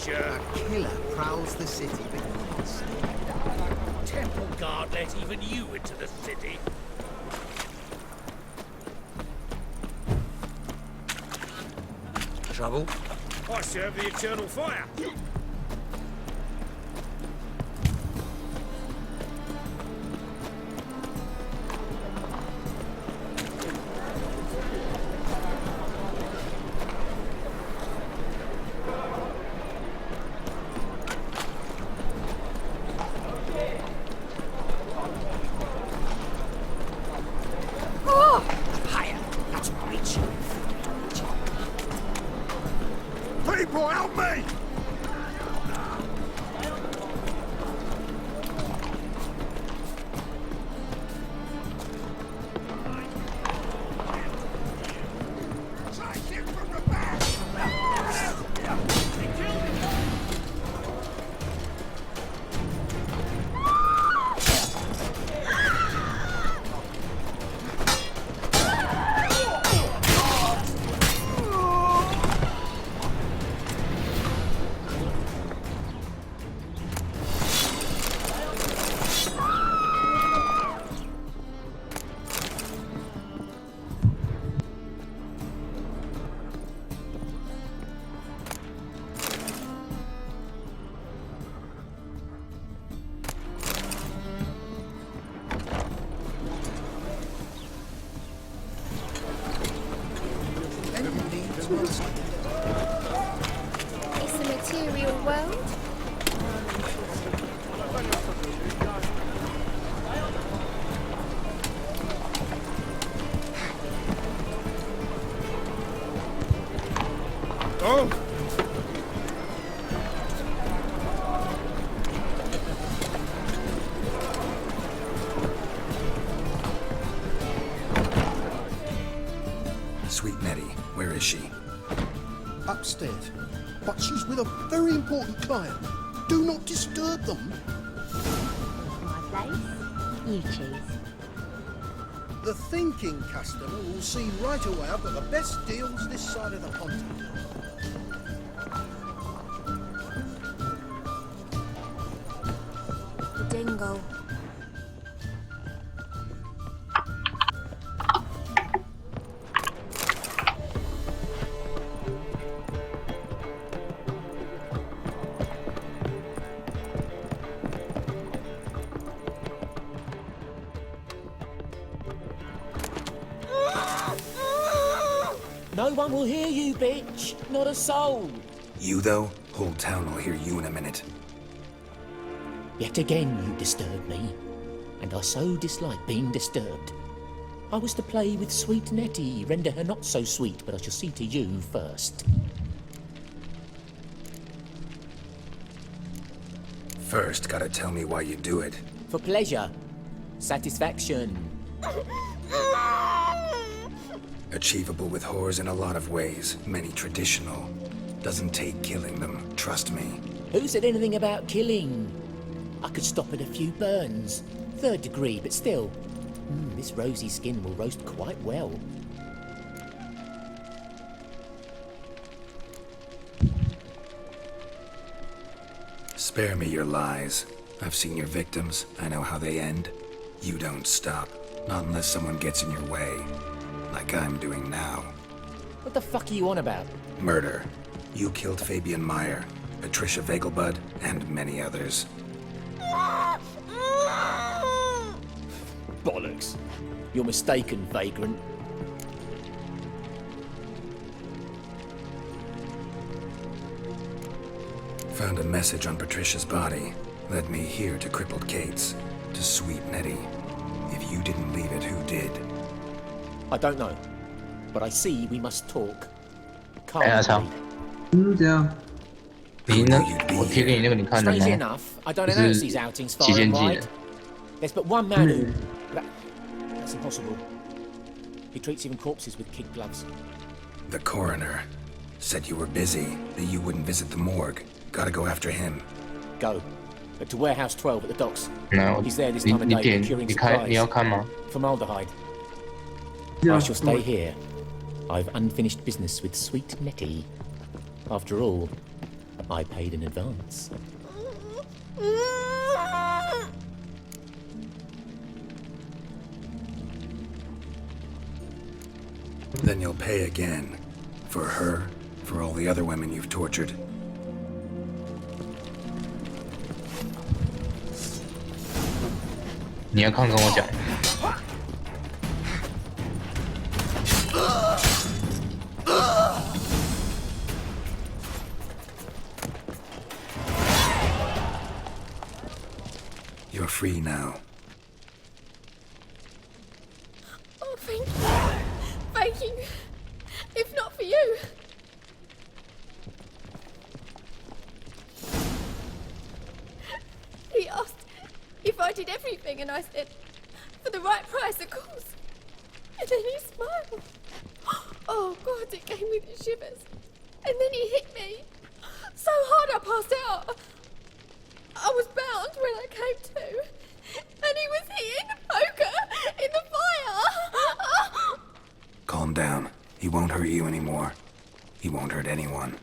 A killer prowls the city, but you can't stay. Temple Guard let even you into the city. Trouble? I serve the eternal fire. People, help me! important client. Do not disturb them. My place? You choose. The thinking customer will see right away I've got the best deals this side of the pond. The dingle. No one will hear you, bitch. Not a soul. You, though? Whole town will hear you in a minute. Yet again you disturb me, and I so dislike being disturbed. I was to play with sweet Nettie, render her not so sweet, but I shall see to you first. First, gotta tell me why you do it. For pleasure. Satisfaction. Achievable with whores in a lot of ways, many traditional. Doesn't take killing them, trust me. Who said anything about killing? I could stop at a few burns. 3rd degree, but still. This rosy skin will roast quite well. Spare me your lies. I've seen your victims. I know how they end. You don't stop. Not unless someone gets in your way. Like I'm doing now. What the fuck are you on about? Murder. You killed Fabian Meyer, Patricia Vegelbud, and many others. Bollocks. You're mistaken, vagrant. Found a message on Patricia's body. Led me here to crippled Kate's. To sweet Nettie. If you didn't leave it, who did? I don't know. But I see we must talk. 哎呀操！ 这样。你那我贴给你那个，你看了 Strangely 吗？ enough, I don't 就 announce 是 these outings 极 far 限 and 技 wide. 能。 There's but one man who... That's impossible. He treats even corpses with kid gloves. The coroner said you were busy, that you wouldn't visit the morgue. Gotta go after him. Go. But to Warehouse 12 at the docks. 那 He's there this 你 time of 你 day 点 procuring 你看 supplies. 你要看吗？ Formaldehyde. I shall stay here. I've unfinished business with sweet Nettie. After all, I paid in advance. Then you'll pay again. For her, for all the other women you've tortured. 你要看跟我讲。 You're free now. Oh, thank you. Thank you. If not for you. He asked if I did everything, and I said, for the right price, of course. And then he smiled. Oh, God, it gave me the shivers. And then he hit me. So hard I passed out. I was bound when I came to. And he was hitting the poker in the fire. Calm down. He won't hurt you anymore. He won't hurt anyone.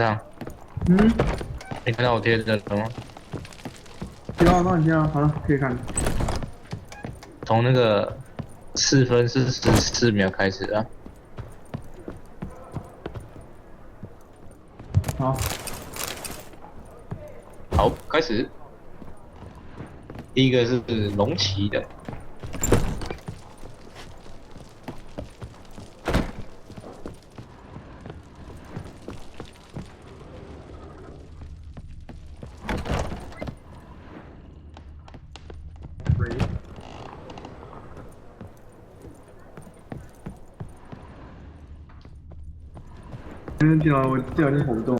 上，你看到我贴的了吗？有啊，帮你贴啊，好了，可以看。从那个4分44秒开始啊。好，好，开始。第一个是龙骑的。电脑我电脑跑不动。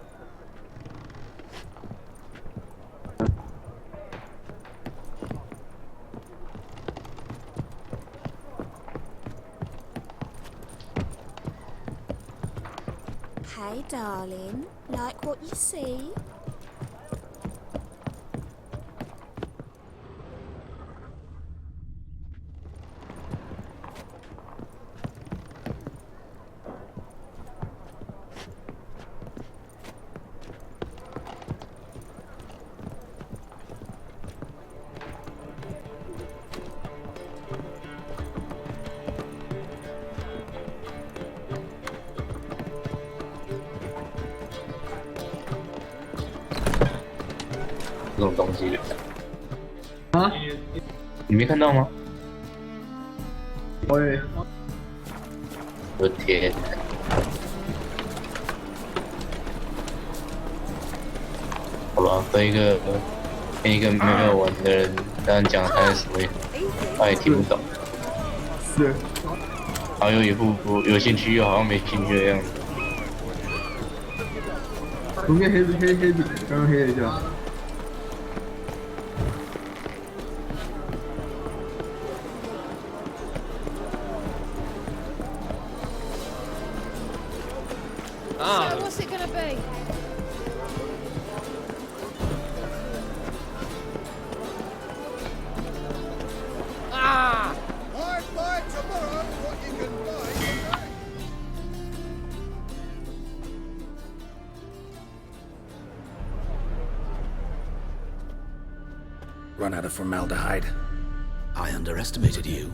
Hey, darling. Like what you see?这种东西的啊？你没看到吗？喂，我的天！好吧，跟一个没有玩的人这样讲他是什么，他也听不懂。对。好像一副有兴趣又好像没兴趣的样子。中间黑底，刚刚黑了一下。So what's it gonna be? I buy tomorrow what you can buy today. Run out of formaldehyde. I underestimated you.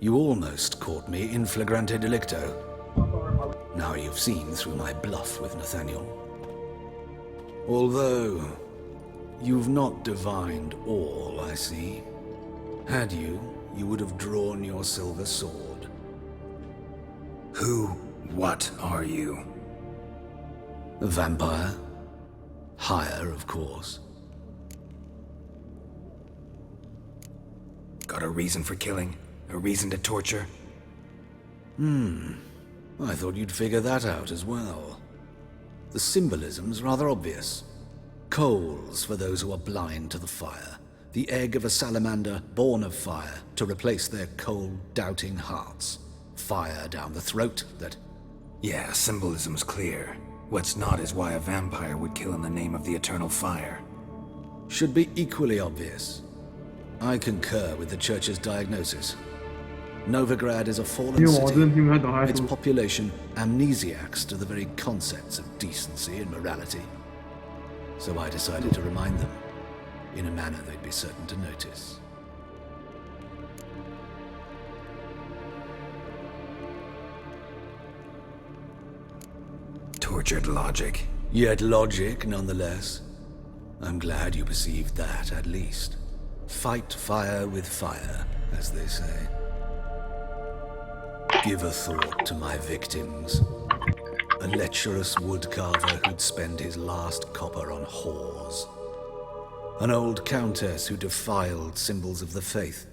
You almost caught me in flagrante delicto. Now you've seen through my bluff with Nathaniel. Although, you've not divined all, I see. Had you, you would have drawn your silver sword. What are you? A vampire. Higher, of course. Got a reason for killing? A reason to torture? I thought you'd figure that out as well. The symbolism's rather obvious. Coals for those who are blind to the fire. The egg of a salamander born of fire to replace their cold, doubting hearts. Fire down the throat that... Yeah, symbolism's clear. What's not is why a vampire would kill in the name of the eternal fire. Should be equally obvious. I concur with the Church's diagnosis. Novigrad is a fallen city, its population amnesiacs to the very concepts of decency and morality. So I decided to remind them, in a manner they'd be certain to notice. Tortured logic. Yet logic, nonetheless. I'm glad you perceived that, at least. Fight fire with fire, as they say. Give a thought to my victims. A lecherous woodcarver who'd spend his last copper on whores. An old countess who defiled symbols of the faith.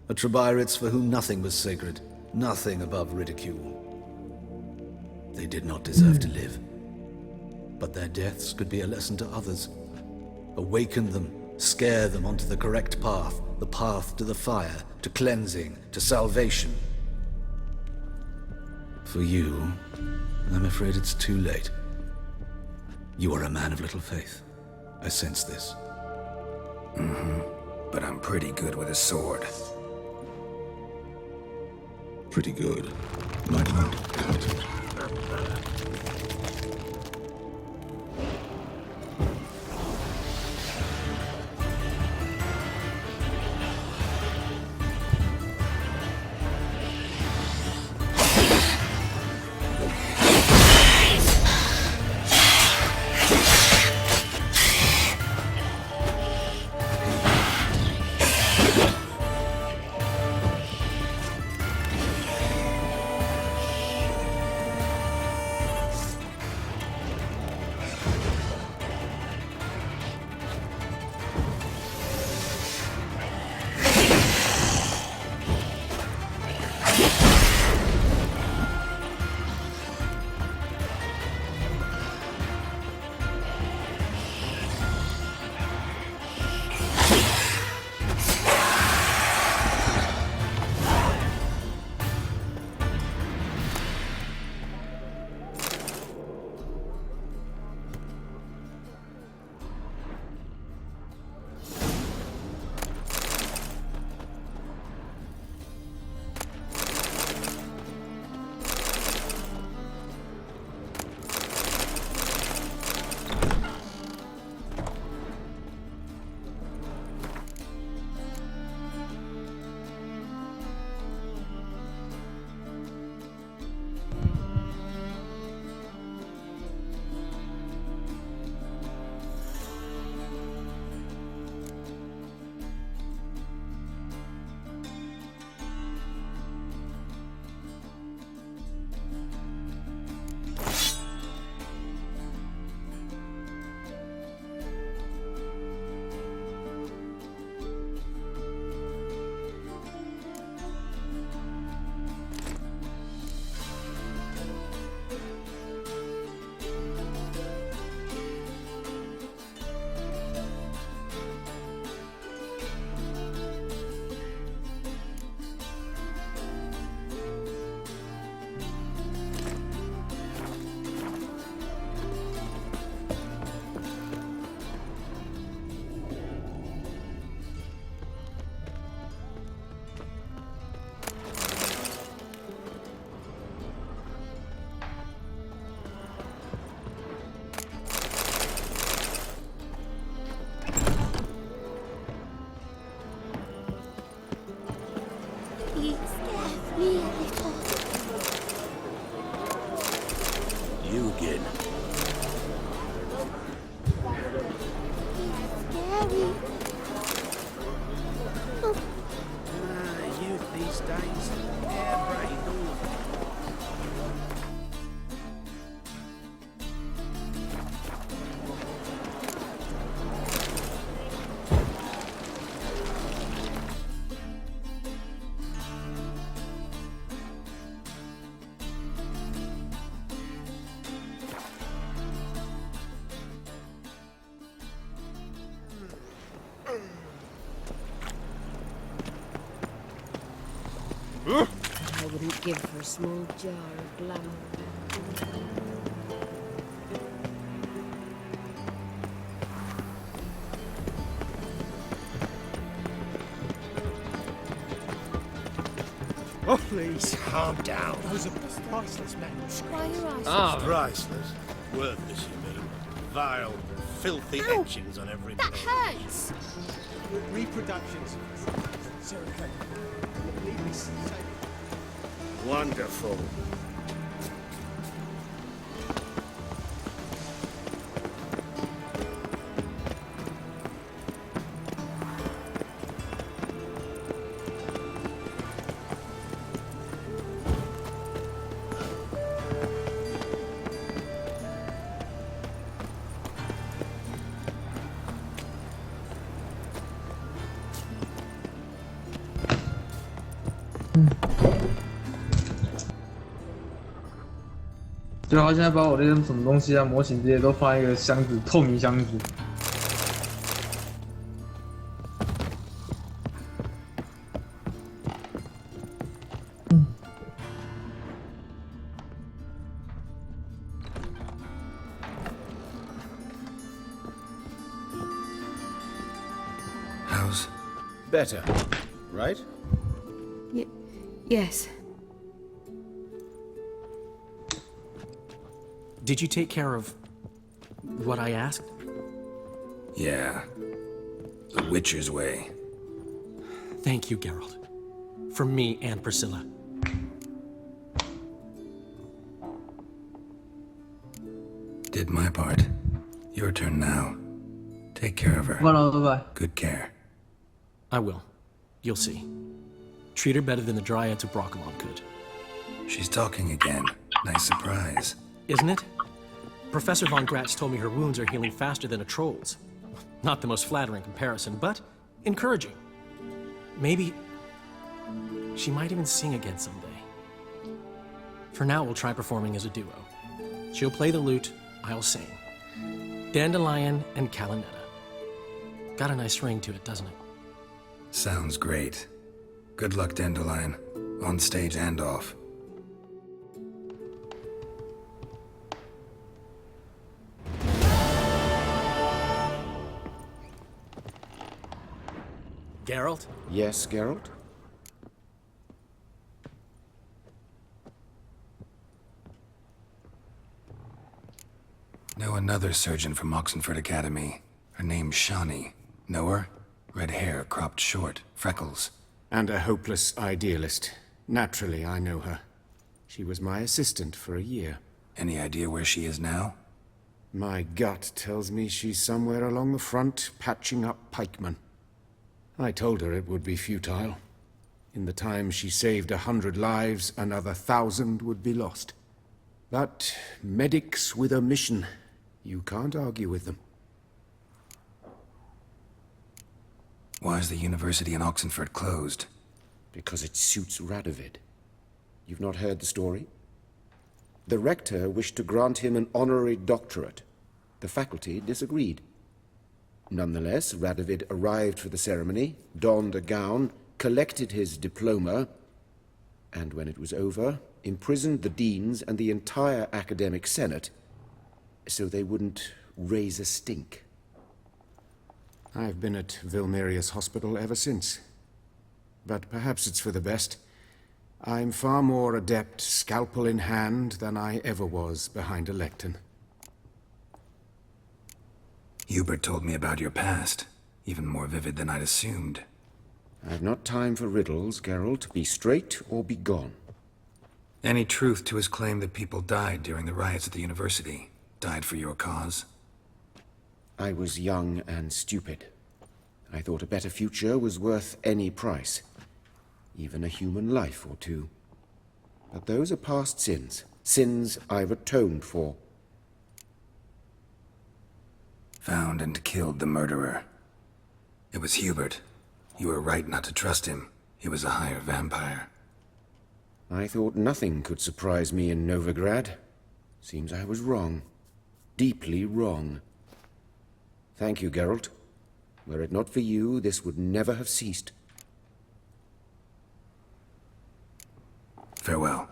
A Trebirates for whom nothing was sacred, nothing above ridicule. They did not deserve to live. But their deaths could be a lesson to others. Awaken them, scare them onto the correct path, the path to the fire, to cleansing, to salvation. For you, I'm afraid it's too late. You are a man of little faith. I sense this. But I'm pretty good with a sword. Pretty good. My lord. you again. Scary. Youth these days, harebrained all. I wouldn't give for a small jar of glamour. Oh, please, calm down. Those are priceless manuscripts. Why are your eyes Ah, so priceless. Worthless, you mean. Vile, filthy etchings on every That page. hurts! Reproductions. Sarah Kate. Leave me safe. Wonderful.嗯，就他现在把我这些什么东西啊、模型这些都放在一个箱子，透明箱子。How's... Better, right? Yes. Did you take care of what I asked? Yeah. The Witcher's way. Thank you, Geralt. From me and Priscilla. Did my part. Your turn now. Take care of her. Bye. Good care. I will. You'll see. Treat her better than the Dryads of Broccolon could. She's talking again. Nice surprise. Isn't it? Professor Von Gratz told me her wounds are healing faster than a troll's. Not the most flattering comparison, but encouraging. Maybe she might even sing again someday. For now, we'll try performing as a duo. She'll play the lute, I'll sing. Dandelion and Calinetta. Got a nice ring to it, doesn't it? Sounds great. Good luck, Dandelion. On stage and off. Geralt? Yes, Geralt? Know another surgeon from Oxenford Academy. Her name's Shawnee. Know her? Red hair, cropped short, freckles. And a hopeless idealist. Naturally, I know her. She was my assistant for a year. Any idea where she is now? My gut tells me she's somewhere along the front, patching up pikemen. I told her it would be futile. In the time she saved 100 lives, another 1,000 would be lost. But medics with a mission, you can't argue with them. Why is the university in Oxenford closed? Because it suits Radovid. You've not heard the story? The rector wished to grant him an honorary doctorate. The faculty disagreed. Nonetheless, Radovid arrived for the ceremony, donned a gown, collected his diploma, and when it was over, imprisoned the deans and the entire academic senate so they wouldn't raise a stink. I've been at Vilmerius Hospital ever since. But perhaps it's for the best. I'm far more adept, scalpel in hand, than I ever was behind a lectern. Hubert told me about your past. Even more vivid than I'd assumed. I've not time for riddles, Geralt. Be straight or be gone. Any truth to his claim that people died during the riots at the university? Died for your cause? I was young and stupid. I thought a better future was worth any price. Even a human life or two. But those are past sins. Sins I've atoned for. Found and killed the murderer. It was Hubert. You were right not to trust him. He was a higher vampire. I thought nothing could surprise me in Novigrad. Seems I was wrong. Deeply wrong. Thank you, Geralt. Were it not for you, this would never have ceased. Farewell.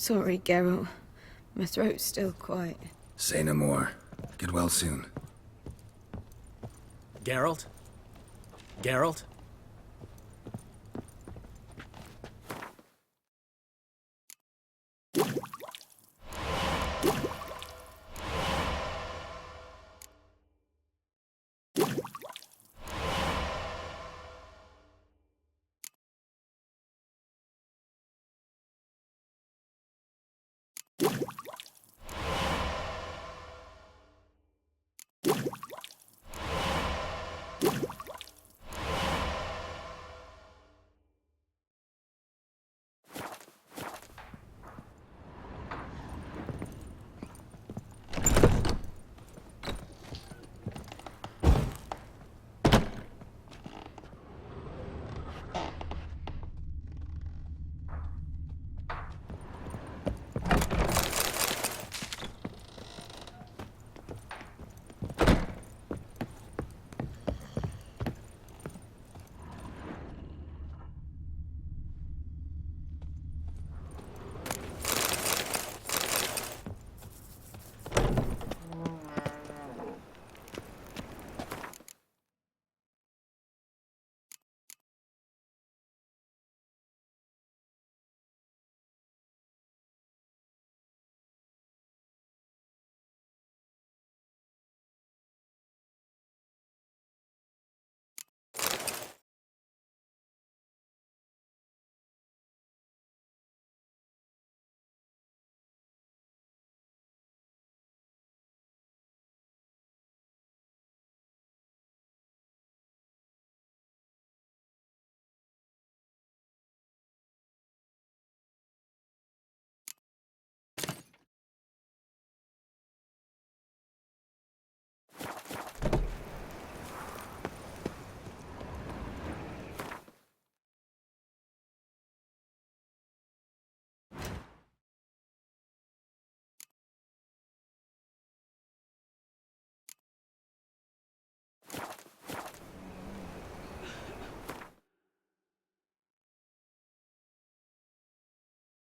Sorry, Geralt. My throat's still quite... Say no more. Get well soon. Geralt? Geralt?